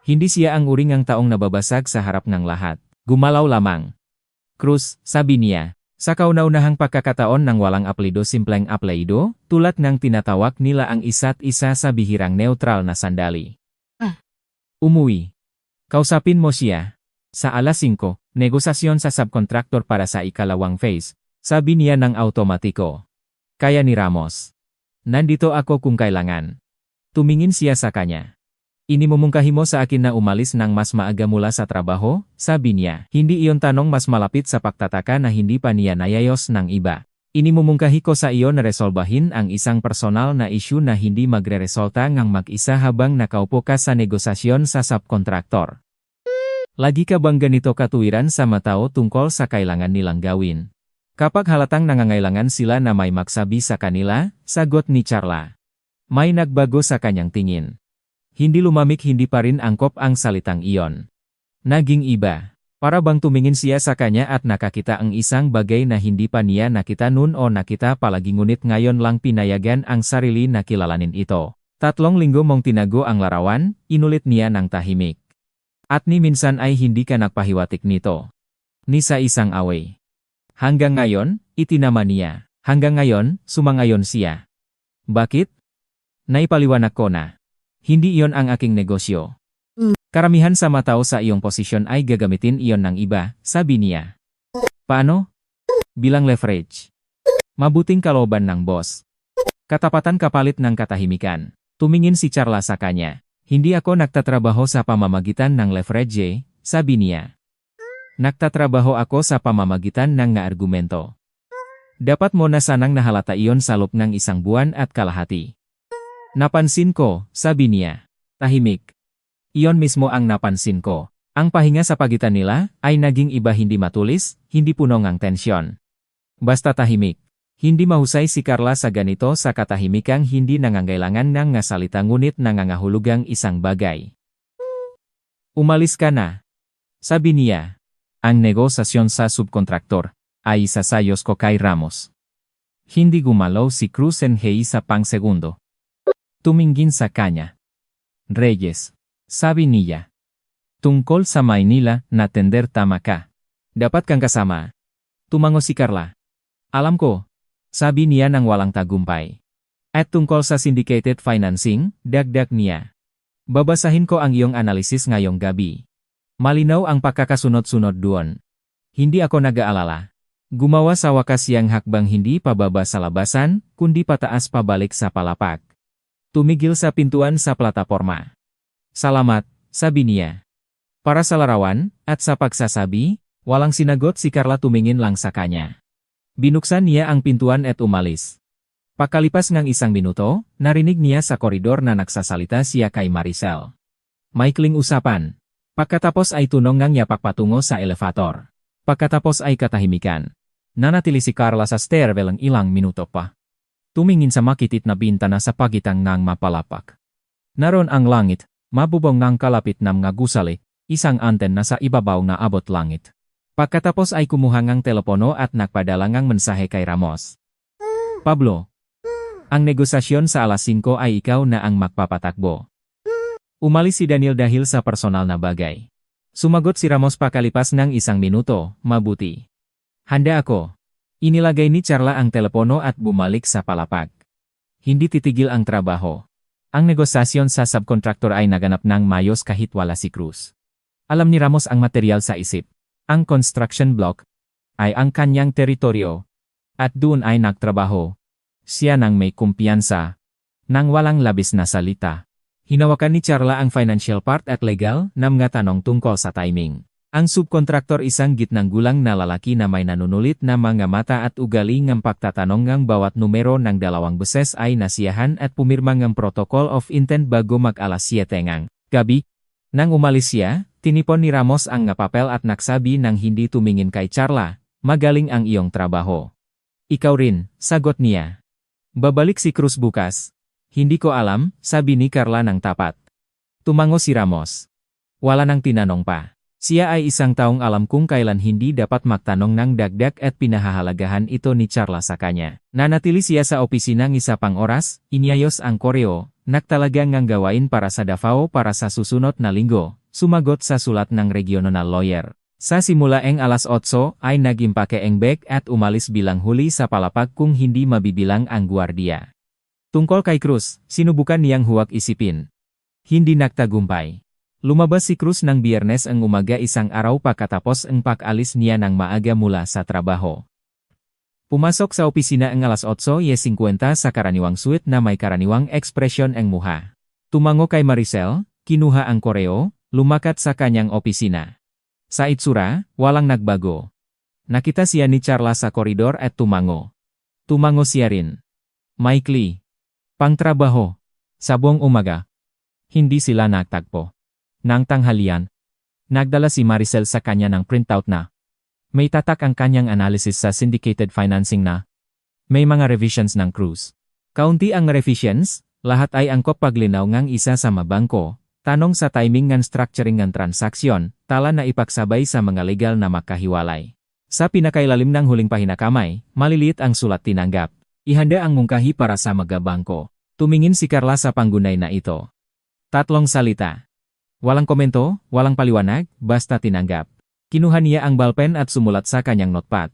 Hindi siya ang uring ang taong nababasag sa harap ng lahat. Gumalaw lamang. Cruz, sabi niya. Sa kauna-unahang pagkakataon ng walang apelido simpleng apelyido, tulad ng tinatawag nila ang isa't isa sa bihirang neutral na sandali. Umuwi. Kausapin mo siya. Sa alas 5, negosasyon sa subcontractor para sa ikalawang phase, sabi niya ng automatiko. Kaya ni Ramos. Nandito ako kung kailangan. Tumingin siya sa kanya. Inimumungkahi mo sa akin na umalis ng mas maaga mula sa trabaho, sabi niya. Hindi iyon tanong mas malapit sa pagtataka na hindi pa niya nayayos ng iba. Inimumungkahi ko sa iyo na resolbahin ang isang personal na issue na hindi magre-resulta ngang mag-isa habang nakaupo ka sa negosasyon sa subkontraktor. Lagi ka bang ganito katuwiran sa matao tungkol sa kailangan nilang gawin? Kapag halatang nangangailangan sila na may magsabi sa kanila, sagot ni Charla. May nagbago sa kanyang tingin. Hindi lumamig, hindi pa rin angkop ang salitang iyon. Naging iba. Para bang tumingin siya sa kanya at nakakita ang isang bagay na hindi pa niya nakita noon o nakita palagi ngunit ngayon lang pinayagan ang sarili na kilalanin ito. 3 linggo mong tinago ang larawan, inulit niya ng tahimik. At ni minsan ay hindi ka nagpahiwatik nito. Ni sa isang away. Hanggang ngayon, itinama niya. Hanggang ngayon, sumangayon siya. Bakit? Naipaliwanag ko na. Hindi iyon ang aking negosyo. Karamihan sa mga tao sa iyong posisyon ay gagamitin iyon ng iba, sabi niya. Paano? Bilang leverage. Mabuting kalooban ng boss. Katapatan kapalit ng katahimikan. Tumingin si Charla sa kanya. Hindi ako nagtatrabaho sa pamamagitan ng leverage, sabi niya. Nagtatrabaho ako sa pamamagitan ng argumento. Dapat mo na sanang nahalata iyon sa loob ng 1 buwan at kalahati. Napansin ko, sabi niya. Tahimik. Iyon mismo ang napansin ko. Ang pahinga sa pagitan nila ay naging iba, hindi matulis, hindi puno ng tensyon. Basta tahimik. Hindi mahusay si Carla sa ganito sa katahimikang hindi nangangailangan ng ngasalita ngunit nangangahulugang isang bagay. Umalis ka na. Sabi niya. Ang negosasyon sa subkontraktor ay isasayos ko kay Ramos. Hindi gumalaw si Cruz en sa pang segundo. Tumingin sa kanya. Reyes. Sabi niya. Tungkol sa Maynila na tender tama ka. Dapat kang kasama. Tumango si Carla. Alam ko. Sabi niya nang walang tagumpay. At tungkol sa syndicated financing, dagdag niya. Babasahin ko ang iyong analisis ngayong gabi. Malinaw ang pagkakasunod-sunod doon. Hindi ako nag-aalala. Gumawa sa wakas yang hakbang hindi pababa sa labasan, kundi pataas pabalik sa palapak. Tumigil sa pintuan sa plataforma. Salamat, sabi niya. Para sa larawan, at sa pagsasabi, walang sinagot si Carla, tumingin lang sa kanya. Binuksan niya ang pintuan at umalis. Pakalipas ng 1 minuto, narinig niya sa koridor na nagsasalita siya kay Maricel. Maikling usapan. Pagkatapos ay tunong ng yapak patungo sa elevator. Pagkatapos ay katahimikan. Nanatili si Carla sa stairwell ng ilang minuto pa. Tumingin sa makitit na bintana sa pagitan ng mapalapak. Naroon ang langit. Mabubong ng kalapit ng mga gusali, isang anten na sa ibabaw na abot langit. Pagkatapos ay kumuha ng telepono at nagpadala ng mensahe kay Ramos. Pablo, ang negosasyon sa alas 5 ay ikaw na ang magpapatakbo. Umalis si Daniel dahil sa personal na bagay. Sumagot si Ramos pakalipas ng 1 minuto, mabuti. Handa ako. Inilagay ni Charla ang telepono at bumalik sa palapag. Hindi titigil ang trabaho. Ang negosasyon sa subkontraktor ay naganap ng mayos kahit wala si Cruz. Alam ni Ramos ang material sa isip. Ang construction block ay ang kanyang teritoryo. At doon ay nagtrabaho. Siya nang may kumpiyansa. Nang walang labis na salita. Hinawakan ni Charla ang financial part at legal na mga tanong tungkol sa timing. Ang subkontraktor isang gitnang gulang na lalaki na may nanunulit na mga mata at ugali ng pagtatanong ng bawat numero ng 2 beses ay nasiyahan at pumirma ng protocol of intent bago mag-alas 7 ng gabi. Nang umalis siya, tinipon ni Ramos ang papel at nagsabi ng hindi tumingin kay Charla, magaling ang iyong trabaho. Ikaw rin, sagot niya. Babalik si Cruz bukas. Hindi ko alam, sabi ni Carla ng tapat. Tumango si Ramos. Wala nang tinanong pa. Siya ay isang taong alam kung kailan hindi dapat magtanong ng dagdag at pinahahalagahan ito ni Charla sa kanya. Nanatili siya sa opisina ng 1 pang oras, inayos ang koreo, nagtalaga ng gawain para sa Davao para sa susunod na linggo, sumagot sa sulat ng regional lawyer. Sa simula ng alas 8 ay nag-impake ang bag at umalis bilang huli sa palapag kung hindi mabibilang ang gwardiya. Tungkol kay Cruz, sinubukan niyang huwag isipin. Hindi nagtagumpay. Lumabas si Cruz ng Biyernes ang umaga, 1 araw pagkatapos ang pag-alis niya ng maaga mula sa trabaho. Pumasok sa opisina ang alas 8:50 sa karaniwang suite na may karaniwang ekspresyon ang muha. Tumango kay Maricel, kinuha ang koreo, lumakat sa kanyang opisina. Sa itsura, walang nagbago. Nakita siya ni Charla sa koridor at tumango. Tumango siya rin. Maikli. Pangtrabaho. Sa buong umaga. Hindi sila nagtagpo. Nang tanghalian, nagdala si Maricel sa kanya ng printout na may tatak ang kanyang analysis sa syndicated financing na may mga revisions ng Cruz. Kaunti ang revisions, lahat ay angkop paglinaw ng isa sa mabangko, Tanong sa timing ngan structuring ngan transaksyon, tala na ipagsabay sa mga legal na makahiwalay. Sa pinakailalim ng huling pahinakamay, maliliit ang sulat tinanggap. Ihanda ang mungkahi para sa mga bangko. Tumingin si Carla sa panggunay na ito. Tatlong salita. Walang komento, walang paliwanag, basta tinanggap. Kinuha niya ang balpen at sumulat sa kanyang notepad.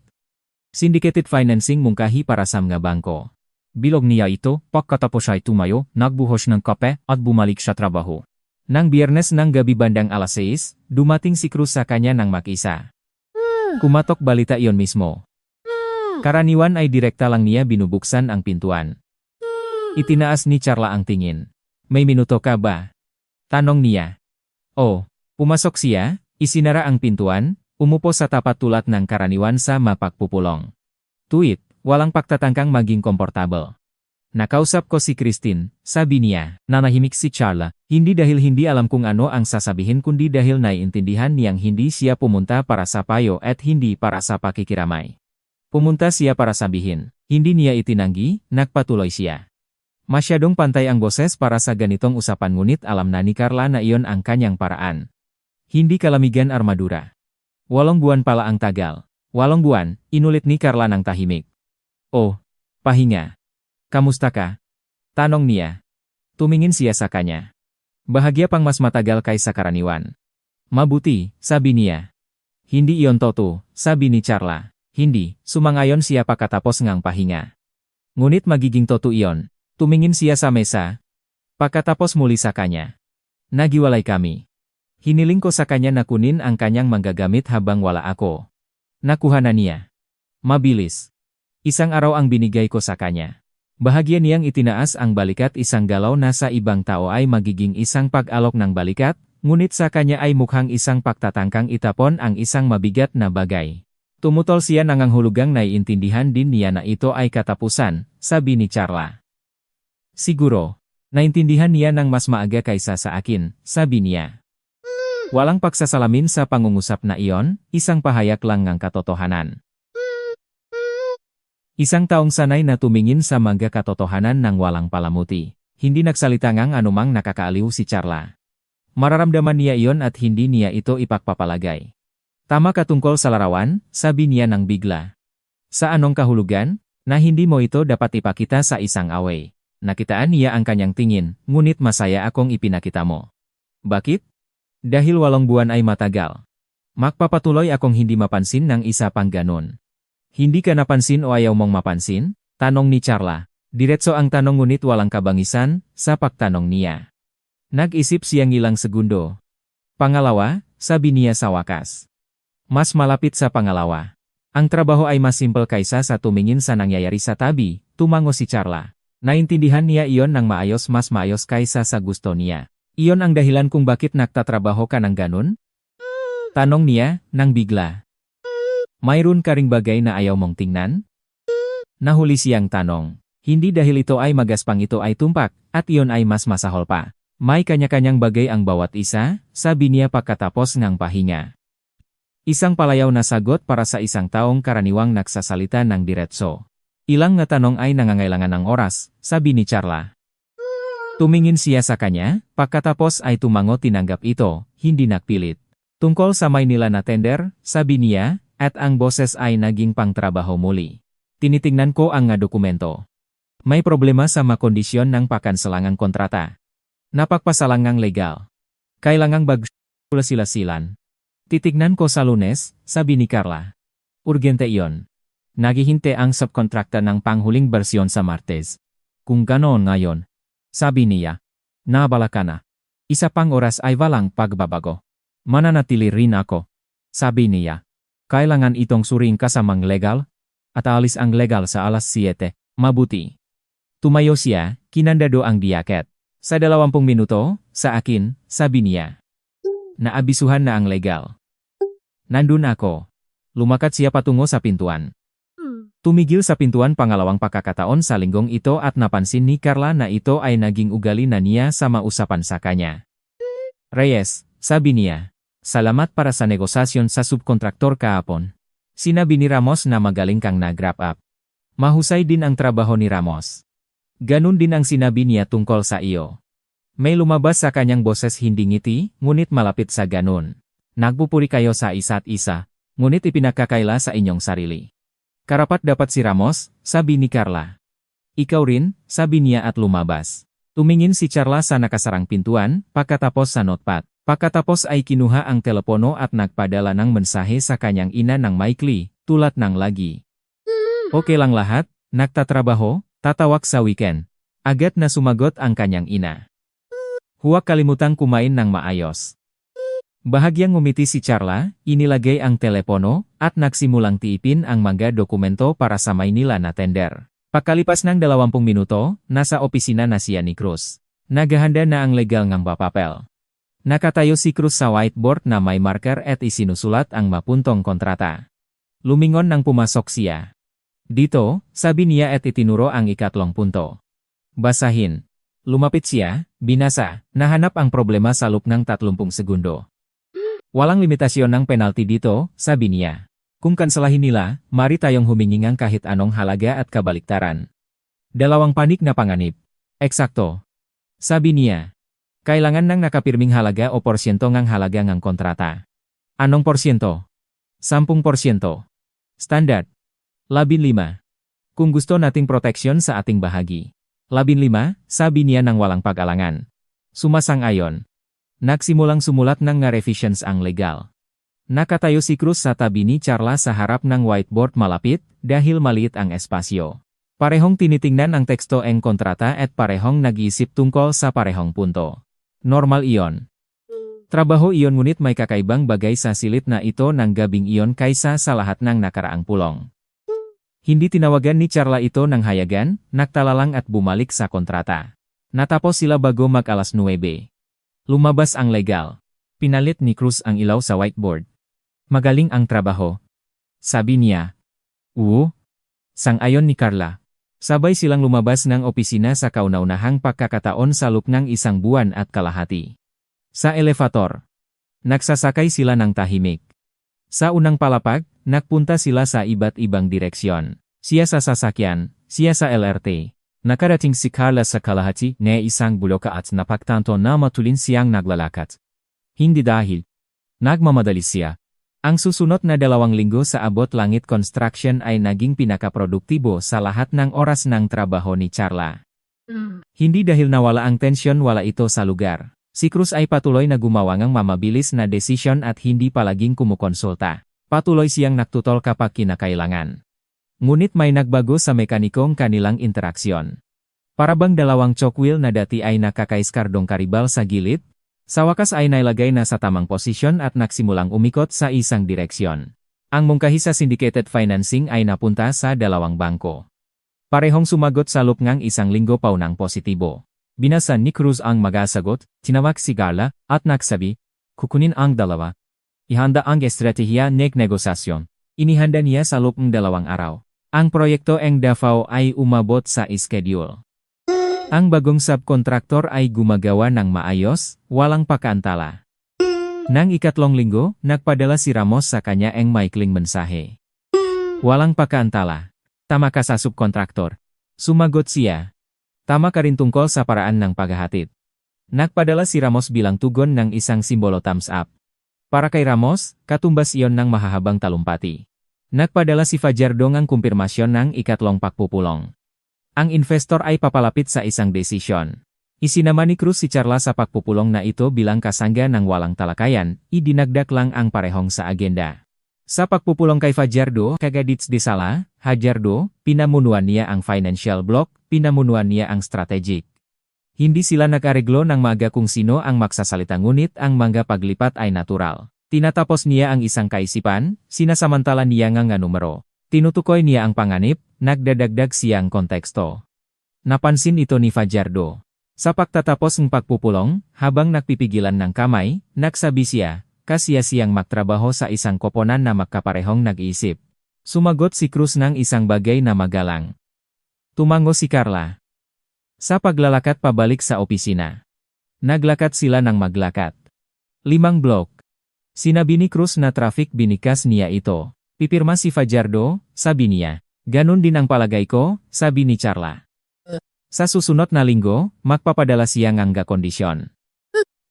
Syndicated financing mungkahi para sa mga bangko. Bilog niya ito, pagkatapos ay tumayo, nagbuhos ng kape, at bumalik sa trabaho. Nang Biyernes ng gabi bandang alas 6, dumating si Cruz sa kanya ng mag-isa. Kumatok balita iyon mismo. Karaniwan ay direkta lang niya binubuksan ang pintuan. Itinaas ni Carla ang tingin. May minuto ka ba? Tanong niya. Oh, pumasok siya, isinara ang pintuan, umupo sa tapat tulad ng karaniwan sa mapagpupulong. Tuwid, walang pagtatangkang maging komportable. Nakausap ko si Christine, sabi niya. Nanahimik si Carla, hindi dahil hindi alam kung ano ang sasabihin kundi dahil naiintindihan niyang hindi siya pumunta para sa payo at hindi para sa pakikiramay. Pumunta siya para sabihin, hindi niya itinanggi, nagpatuloy siya. Masyadong pantay ang boses para sa ganitong usapan ngunit alam na ni Carla na iyon ang kanyang paraan. Hindi kalamigan armadura. 8 buwan pala ang tagal. 8 buwan, inulit ni Carla ng tahimik. Oh, pahinga. Kamusta ka? Tanong niya. Tumingin siya sa kanya. Bahagia pang mas matagal kaysa karaniwan. Mabuti, sabi niya. Hindi iyon totoo, sabi ni Carla. Hindi, sumangayon siya pagkatapos ngang pahinga. Ngunit magiging totoo iyon. Tumingin siya sa mesa. Pagkatapos muli sa kanya. Nagiwalay kami. Hiniling ko sa kanya na kunin ang kanyang manggagamit habang wala ako. Nakuha na niya. Mabilis. 1 araw ang binigay ko sa kanya. Bahagia niyang itinaas ang balikat, isang galaw na sa ibang tao ay magiging isang pag-alok ng balikat, ngunit sa kanya ay mukhang isang pagtatangkang itapon ang isang mabigat na bagay. Tumutol siya nanganghulugang naiintindihan din niya na ito ay katapusan, sabi ni Carla. Siguro, naintindihan niya ng mas maaga kaysa sa akin, sabi niya. Walang pagsasalamin sa pangungusap na iyon, isang pahayag lang ng katotohanan. Isang taong sanay na tumingin sa mga katotohanan ng walang palamuti. Hindi nagsalita ngang anumang nakakaaliw si Carla. Mararamdaman niya iyon at hindi niya ito ipagpapalagay. Tama ka tungkol sa larawan, sabi niya ng bigla. Sa anong kahulugan, na hindi mo ito dapat ipakita sa isang away. Nakitaan niya ang kanyang tingin, ngunit masaya akong ipinakita mo. Bakit? Dahil 8 buwan ay matagal. Magpapatuloy akong hindi mapansin ng isa pang ganun. Hindi ka napansin o ayaw mong mapansin? Tanong ni Carla. Diretso ang tanong ngunit walang kabangisan, sa pagtanong niya. Nag-isip siyang ilang segundo. Pangalawa, sabi niya sa wakas. Mas malapit sa pangalawa. Ang trabaho ay mas simple kaysa sa tumingin sa nangyayari sa tabi, tumango si Carla. Naintindihan niya iyon ng maayos, mas maayos kaysa sa gusto niya. Iyon ang dahilan kung bakit nagtatrabaho ka ng ganun? Tanong niya, nang bigla. Mayroon ka ring bagay na ayaw mong tingnan? Nahuli siyang tanong. Hindi dahil ito ay magaspang, ito ay tumpak, at iyon ay mas masahol pa. May kanya-kanyang bagay ang bawat isa, sabi niya pagkatapos ngang pahinga. Isang palayaw na sagot para sa isang taong karaniwang nagsasalita ng diretso. Ilang na tanong ay nangangailangan ng oras, sabi ni Carla. Tumingin siya sa kanya, pagkatapos ay tumango, tinanggap ito, hindi nagpilit. Tungkol sa Maynila na tender, sabi niya, at ang boses ay naging pangtrabaho muli. Tinitingnan ko ang nga dokumento. May problema sa makondisyon ng pakansalangang kontrata. Napagpasalangang legal. Kailangang bagsulasilan. Titignan ko sa Lunes, sabi ni Carla. Urgente iyon. Naghihinte ang subkontrakta ng panghuling bersyon sa Martes. Kung ganoon ngayon, sabi niya, nabala ka na. 1 pang oras ay walang pagbabago. Mananatili rin ako. Sabi niya, kailangan itong suriin kasamang legal, at alis ang legal sa alas 7, mabuti. Tumayo siya, kinandado ang diaket. Sa 20 minuto, sa akin, sabi niya. Naabisuhan na ang legal. Nandun ako. Lumakat siya patungo sa pintuan. Tumigil sa pintuan pangalawang pagkakataon sa linggong ito at napansin ni Carla na ito ay naging ugali na niya sa mausapan sa kanya. Reyes, sabi niya, salamat para sa negosasyon sa subkontraktor kahapon. Sinabi ni Ramos na magaling kang nag-wrap up. Mahusay din ang trabaho ni Ramos. Ganun din ang sinabi niya tungkol sa iyo. May lumabas sa kanyang boses hindi ngiti, ngunit malapit sa ganun. Nagpupuri kayo sa isa't isa, ngunit ipinagkakaila sa inyong sarili. Karapat dapat si Ramos, sabi ni Carla. Ikaw rin, sabi niya at lumabas. Tumingin si Carla sa nakasarang pintuan, pagkatapos sa notepad. Pagkatapos ay kinuha ang telepono at nagpadala ng mensahe sa kanyang ina ng maikli, tulad ng lagi. Okay lang lahat, nagtatrabaho, tatawag sa weekend. Agad na sumagot ang kanyang ina. Huwag kalimutang kumain ng maayos. Bahagyang ngumiti si Carla, inilagay ang telepono, at nagsimulang tiipin ang mga dokumento para sa Maynila na tender. Pagkalipas ng 20 minuto, nasa opisina na siya ni Cruz. Naghahanda na ang legal ngang papel. Nakatayo si Cruz sa whiteboard na may marker at isinusulat ang mapuntong kontrata. Lumingon nang pumasok siya. Dito, sabi niya at itinuro ang 3 punto. Basahin. Lumapit siya, binasa, nahanap ang problema sa loob ng 30 segundo. Walang limitasyon ng penalty dito, sabi niya. Kung kanselahin nila, mari tayong humingi ng kahit anong halaga at kabaliktaran. 2 panik na panganib. Eksakto. Sabi niya. Kailangan ng nakapirming halaga o porsyento ng halaga ng kontrata. Anong porsyento? 10%. Standard. 15. Kung gusto nating proteksyon sa ating bahagi. 15, sabi niya nang walang pag-alangan. Sumasang-ayon. Nagsimulang sumulat ng nga-revisions ang legal. Nakatayo si Cruz sa tabi ni Carla sa harap ng whiteboard malapit, dahil maliit ang espasyo. Parehong tinitingnan ang teksto ng kontrata at parehong nag-iisip tungkol sa parehong punto. Normal iyon. Trabaho iyon ngunit may kakaibang bagay sa silid na ito ng gabing iyon kaysa sa lahat ng nakaraang pulong. Hindi tinawagan ni Carla ito ng hayagan, nagtalalang at bumalik sa kontrata. Natapos sila bago mag-alas 9. Lumabas ang legal. Pinalit ni Cruz ang ilaw sa whiteboard. Magaling ang trabaho. Sabi niya. Sang-ayon ni Carla. Sabay silang lumabas ng opisina sa kauna-unahang pagkakataon sa loob ng 1 buwan at kalahati. Sa elevator. Nagsasakay sila ng tahimik. Sa unang palapag, nagpunta sila sa iba't ibang direksyon. Siya sa sasakyan, siya sa LRT. Nakarating si Carla sa kalahati na 1 buloka at napagtanto na matulin siyang naglalakad. Hindi dahil nagmamadali siya. Ang susunod na 2 linggo sa Abot Langit Construction ay naging pinakaproduktibo sa lahat ng oras ng trabaho ni Carla. Hindi dahil nawala ang tensyon, wala ito sa lugar. Si Cruz ay patuloy na gumawa ng mamabilis na desisyon at hindi palaging kumukonsulta. Patuloy siyang nagtutol kapag kinakailangan. Ngunit may nagbago sa mekanikong kanilang interaksyon. Parabang 2 chokwheel na dati ay nakakaiskardong karibal sa gilid, sa wakas ay nailagay na sa tamang posisyon at nagsimulang umikot sa isang direksyon. Ang mungkahi sa syndicated financing ay napunta sa 2 bangko. Parehong sumagot sa loob ng 1 linggo paunang positibo. Binasa ni Cruz ang magasagot, tinawag si Carla, at nagsabi, kukunin ang 2. Ihanda ang estratehiya ng negosasyon. Inihanda niya sa loob ng 2 araw. Ang proyekto ng Davao ay umabot sa schedule. Ang bagong subkontraktor ay gumagawa ng maayos, walang pakaantala. Nang 3 linggo, nagpadala si Ramos sa kanya ang maikling mensahe. Walang pakaantala. Tama ka sa subkontraktor. Sumagot siya. Tama ka rin tungkol sa paraan ng paghahatid. Nagpadala si Ramos bilang tugon ng 1 simbolo thumbs up. Para kay Ramos, katumbas iyon ng mahahabang talumpati. Nagpadala si Fajardo ng kumpirmasyon ng 3 pagpupulong. Ang investor ay papalapit sa isang desisyon. Isinama ni Cruz si Carla sa pagpupulong na ito bilang kasangga ng walang talakayan, idinagdag lang ang parehong sa agenda. Sa pagpupulong kay Fajardo, kagadits di sala, Fajardo, pinamunuan niya ang financial block, pinamunuan niya ang strategic. Hindi sila nag-areglo ng mga kung sino ang magsasalita ngunit ang mga paglipat ay natural. Tinatapos niya ang isang kaisipan, sinasamantala niya nga numero. Tinutukoy niya ang panganib, nagdadagdag siyang konteksto. Napansin ito ni Fajardo. Sa pagtatapos ng pagpupulong, habang nagpipigilan ng kamay, nagsabi siya, kasiya siyang magtrabaho sa isang koponan na magkaparehong nag-iisip. Sumagot si Cruz ng isang bagay na magalang. Tumango si Carla. Sa paglalakad pabalik sa opisina. Naglakad sila ng maglakad. 5 blok. Sinabi ni Cruz na traffic, binikas niya ito. Pipirma si Fajardo, sabi niya. Ganon din ang palagay ko, sabi ni Carla. Sa susunod na linggo, magpapadala siya ng kondisyon.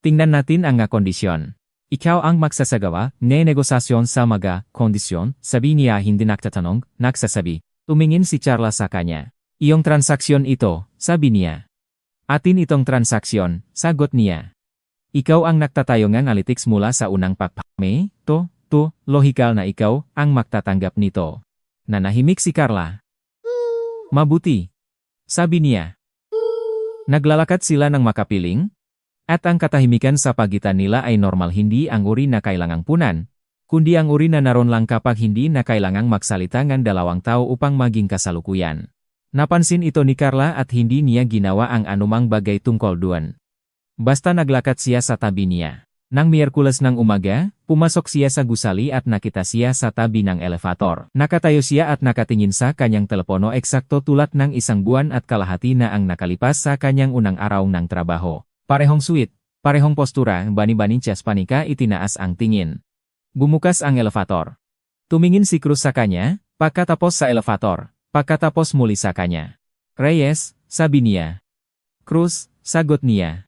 Tingnan natin ang kondisyon. Ikaw ang magsasagawa ng negosasyon sa mga kondisyon, sabi niya hindi nagtatanong, nagsasabi. Tumingin si Charla sa kanya. Iyong transaksyon ito, sabi niya. Atin itong transaksyon, sagot niya. Ikaw ang nagtatayo ng analytics mula sa unang pagpame, lohikal na ikaw ang magtatanggap nito. Nanahimik si Carla. Mabuti, sabi niya. Naglalakad sila ng makapiling, at ang katahimikan sa pagitan nila ay normal, hindi ang uri na kailangang punan, kundi ang uri na naroon lang kapag hindi na kailangang magsalita ng dalawang tao upang maging kasalukuyan. Napansin ito ni Carla at hindi niya ginawa ang anumang bagay tungkol doon. Basta naglakad siya sa tabi niya. Nang Miyerkules ng umaga, pumasok siya sa gusali at nakita siya sa tabi ng elevator. Nakatayo siya at nakatingin sa kanyang telepono eksakto tulad ng isang buwan at kalahati na ang nakalipas sa kanyang unang araw ng trabaho. Parehong sweet, parehong postura, bani-bani panika itinaas ang tingin. Bumukas ang elevator. Tumingin si Cruz sa kanya, pagkatapos sa elevator. Pagkatapos muli sa kanya. Reyes, sabi niya. Cruz, sagot niya.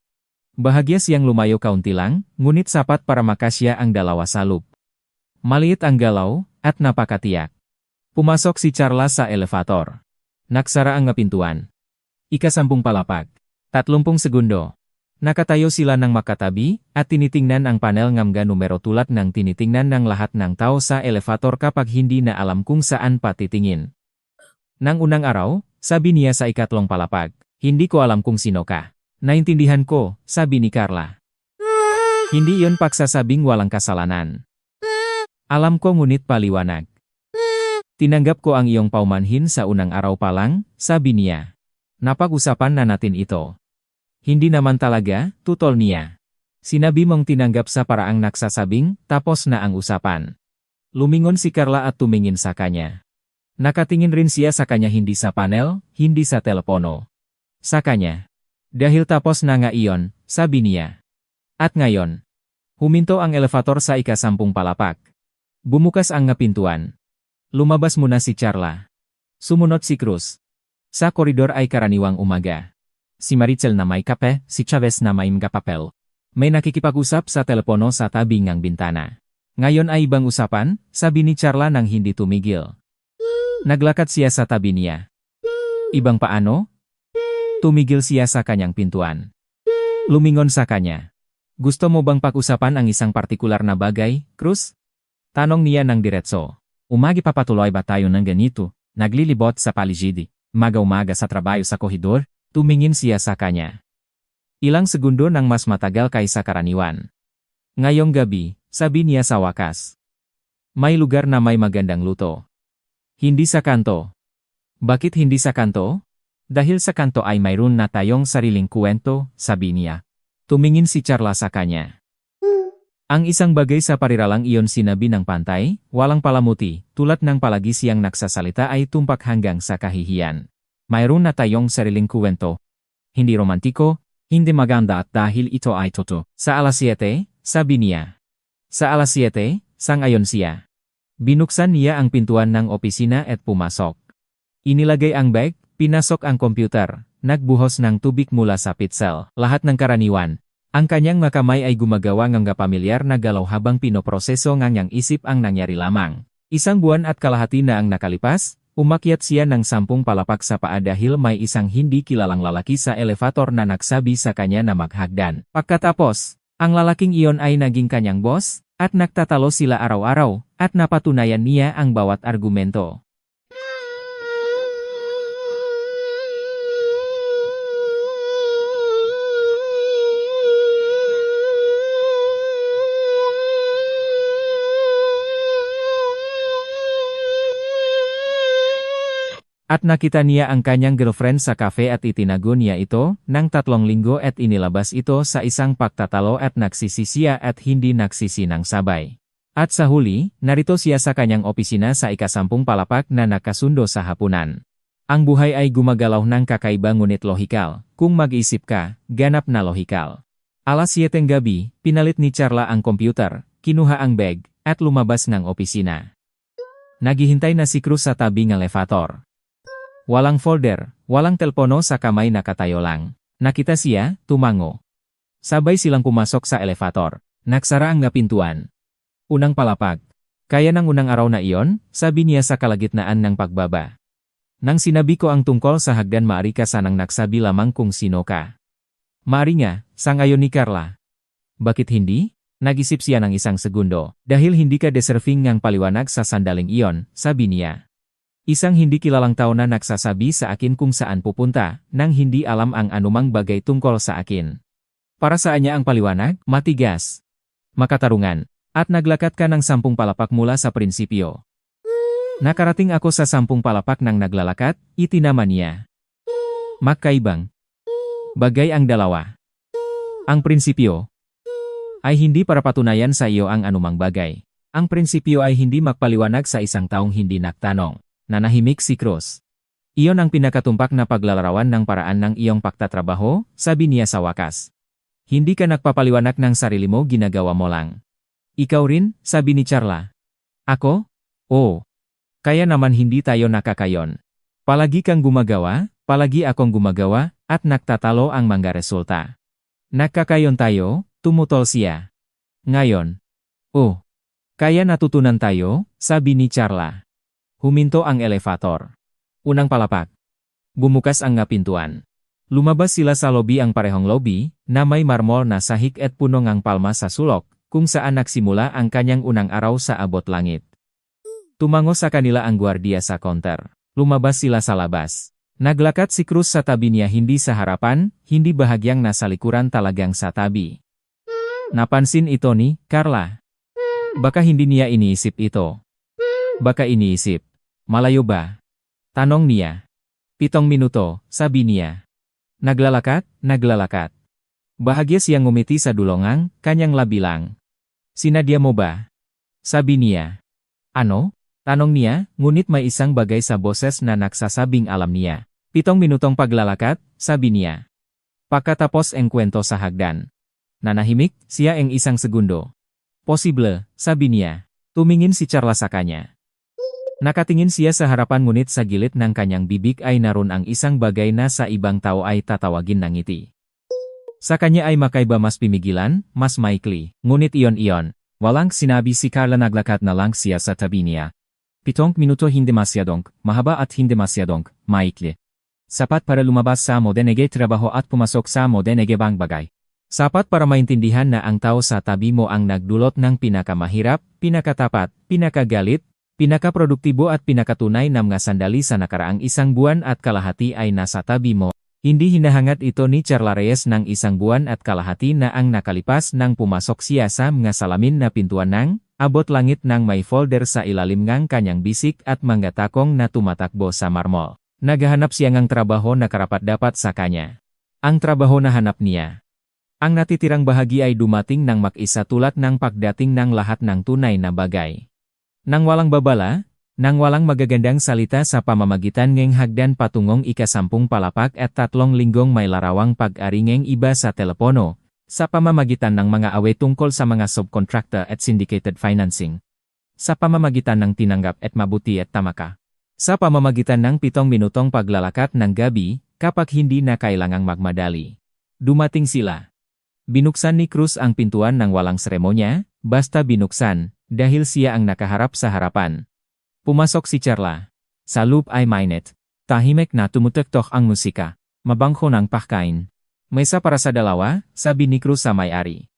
Bahagia siyang lumayo kaunti lang, ngunit sapat para makasya ang dalawa sa loop. Maliit ang galaw, at napakatiyak. Pumasok si Charla sa elevator. Naksara ang pintuan. Ika-10 palapag. 30 segundo. Nakatayo sila ng makatabi, at tinitingnan ang panel ng numero tulad ng tinitingnan ng lahat ng tao sa elevator kapag hindi na alam kung saan pa titingin. Nang unang araw, sabi niya sa ikatlong palapag, hindi ko alam kung sino ka. Naintindihan ko, sabi ni Carla. Hindi iyon pagsasabing walang kasalanan. Alam ko ngunit paliwanag. Tinanggap ko ang iyong paumanhin sa unang araw pa lang, sabi niya. Napag-usapan na natin ito. Hindi naman talaga, tutol niya. Sinabi mong tinanggap sa paraang nagsasabing, tapos na ang usapan. Lumingon si Carla at tumingin sa kanya. Nakatingin rin siya sa kanya, hindi sa panel, hindi sa telepono. Sa kanya. Dahil tapos na nga iyon, sabi niya. At ngayon. Huminto ang elevator sa ika-10 palapag. Bumukas ang pintuan. Lumabas muna si Charla. Sumunod si Cruz. Sa koridor ay karaniwang umaga. Si Marichel na may kape, si Chavez na may papel. May nakikipag-usap sa telepono sa tabi ng bintana. Ngayon ay ibang usapan, sabi ni Charla nang hindi tumigil. Naglakad siya sa tabi niya. Ibang paano? Tumigil siya sa kanyang pintuan. Lumingon sa kanya. Gusto mo bang pag-usapan ang isang partikular na bagay, Cruz? Tanong niya ng diretso. Umagipapatuloy ba tayo ng ganito? Naglilibot sa paligid. Umaga-umaga sa trabaho sa kohidor? Tumingin siya sa kanya. Ilang segundo nang mas matagal kaysa karaniwan. Ngayong gabi, sabi niya sa wakas. May lugar na may magandang luto. Hindi sa kanto. Bakit hindi sa kanto? Dahil sa kanto ay mayroon na tayong sariling kwento, sabi niya. Tumingin si Charla sa kanya. Ang isang bagay sa pariralang iyon sinabi ng pantay, walang palamuti, tulad ng palagi siyang nagsasalita ay tumpak hanggang sa kahihiyan. Mayroon na tayong sariling kwento. Hindi romantiko, hindi maganda at dahil ito ay totoo. Sa alas 7, sabi niya. Sa alas 7, sangayon siya. Binuksan niya ang pintuan ng opisina at pumasok. Inilagay ang bag, pinasok ang computer, nagbuhos ng tubig mula sa pitsel. Lahat ng karaniwan. Ang kanyang makamay ay gumagawa ng pamilyar na galaw habang pinoproseso ng niyang isip ang nangyari lamang. Isang buwan at kalahati na ang nakalipas, umakyat siya ng 10 palapag sa paa dahil may isang hindi kilalang lalaki sa elevator na nagsabi sa kanya na maghagdan. Pagkatapos, ang lalaking iyon ay naging kanyang boss, at nagtatalo sila araw-araw, at napatunayan niya ang bawat argumento. At nakita niya ang kanyang girlfriend sa cafe at itinago niya ito ng 3 linggo at inilabas ito sa isang pagtatalo at nagsisi siya at hindi nagsisi ng sabay. At sa huli, narito siya sa kanyang opisina sa ika-10 palapag na nakasundo sa hapunan. Ang buhay ay gumagalaw ng kakaiba ngunit lohikal. Kung mag-isip ka, ganap na lohikal. Alas 7 gabi, pinalit ni Charla ang computer, kinuha ang bag, at lumabas ng opisina. Naghihintay na si Cruz sa tabi ng elevator. Walang folder, Walang telepono sa kamay nakatayo lang. Nakita siya, tumango. Sabay silang pumasok sa elevator. Naksara ang nga pintuan. Unang palapag. Kaya ng unang araw na iyon, sabi niya sa kalagitnaan ng pagbaba. Nang sinabi ko ang tungkol sa hagdan maari ka sanang nagsabi lamang kung sino ka. Maari nga, sangayon ni Carla. Bakit hindi? Nag-isip siya ng isang segundo. Dahil hindi ka deserving ngang paliwanag sa sandaling iyon, sabi niya. Isang hindi kilalang tao na nagsasabi sa akin kung saan pupunta, nang hindi alam ang anumang bagay tungkol sa akin. Para saan niya ang paliwanag? Matigas. Makatarungan. At naglakat ka ng 10 palapak mula sa prinsipyo. Nakarating ako sa 10 palapak ng naglalakat, itinaman niya. Magkaibang bagay ang dalawa. Ang prinsipyo ay hindi para patunayan sa iyo ang anumang bagay. Ang prinsipyo ay hindi magpaliwanag sa isang taong hindi nagtanong. Nanahimik si Cruz. Iyon ang pinakatumpak na paglalarawan ng paraan ng iyong pagtatrabaho, sabi niya sa wakas. Hindi ka nagpapaliwanag ng sarili mo, ginagawa mo lang. Ikaw rin, sabi ni Carla. Ako? Oo. Kaya naman hindi tayo nakakayon. Palagi kang gumagawa, palagi akong gumagawa, at nagtatalo ang mga resulta. Nagkakayon tayo, tumutol siya. Ngayon. Oh. Kaya natutunan tayo, sabi ni Carla. Huminto ang elevator. Unang palapak. Bumukas ang nga pintuan. Lumabas sila sa lobby, ang parehong lobby, na may marmol na sahig at puno ngang palma sa sulok, kung saan nagsimula ang kanyang unang araw sa abot langit. Tumango sa kanila ang gwardiya sa counter. Lumabas sila sa labas. Naglakat si Cruz sa tabi niya, hindi sa harapan, hindi bahagyang nasa likuran, talagang sa tabi. Napansin ito ni Carla. Baka hindi niya iniisip ito. Baka iniisip. Malayo ba? Tanong niya. 7 minuto, sabi niya. Naglalakat, naglalakat. Bahagia siyang ngumiti sa dulongang, kanyang labi lang. Sinadya mo ba? Sabi niya. Ano? Tanong niya, ngunit may isang bagay sa boses na nagsasabing alam niya. 7 minutong paglalakat, sabi niya. Pagkatapos ang kwento sa hagdan. Nanahimik, siya ang isang segundo. Posible, sabi niya. Tumingin si Carla sa kanya. Nakatingin siya sa harapan, ngunit sa gilid ng kanyang bibig ay naroon ang isang bagay na sa ibang tao ay tatawagin ng ngiti. Sa kanya ay makaiba, mas pimigilan, mas maikli. Ngunit iyon. Walang sinabi si Carla, naglakad na lang siya sa tabi niya. 7 minuto, hindi masyadong mahaba at hindi masyadong maikli. Sapat para lumabas sa modenege trabaho at pumasok sa modenege bang bagay. Sapat para maintindihan na ang tao sa tabi mo ang nagdulot ng pinakamahirap, pinakatapat, pinakagalit, pinakaproduktibo at pinakatunay na mga sandali sa nakaraang 1 buwan at kalahati ay nasa tabi mo. Hindi hinahangat ito ni Carla Reyes ng 1 buwan at kalahati na ang nakalipas nang pumasok siya sa mga salamin na pintuan ng abot langit nang may folder sa ilalim ng kanyang bisik at mga takong na tumatakbo sa marmol. Naghahanap siya ng trabaho na karapat-dapat sa kanya. Ang trabaho na hanap niya. Ang natitirang bahagi ay dumating ng mag-isa, tulad ng pagdating ng lahat ng tunay na bagay. Nang walang babala, nang walang magagandang salita sa pamamagitan ng hagdan patungong ika-10 palapak at 3 linggong may larawang pag-aringeng iba sa telepono, sa pamamagitan ng mga away tungkol sa mga subcontractor at syndicated financing. Sa pamamagitan ng tinanggap at mabuti at tamaka. Sa pamamagitan ng 7 minutong paglalakat ng gabi, kapag hindi na kailangang magmadali. Dumating sila. Binuksan ni Cruz ang pintuan ng walang seremonya, basta binuksan, dahil siya ang nakaharap sa harapan. Pumasok si Carla. Sa loob ay mainit. Tahimik na tumutuktok ang musika. Mabangko ng pagkain. Mesa para sa dalawa, sabi ni Cruz sa may-ari.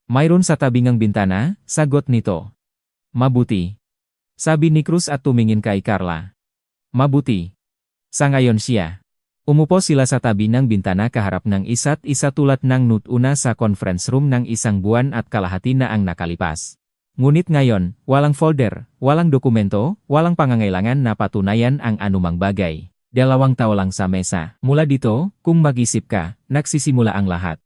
Mayroon sa tabi ng bintana, sagot nito. Mabuti. Sabi ni Cruz at tumingin kay Carla. Mabuti. Sangayon siya. Umupo sila sa tabi ng bintana kaharap ng isa't isa, tulad ng nutuna sa conference room ng 1 buwan at kalahati na ang nakalipas. Ngunit ngayon, walang folder, walang dokumento, walang pangangailangan na patunayan ang anumang bagay. 2 tao lang sa mesa. Mula dito, kung mag-isip ka, nagsisimula ang lahat.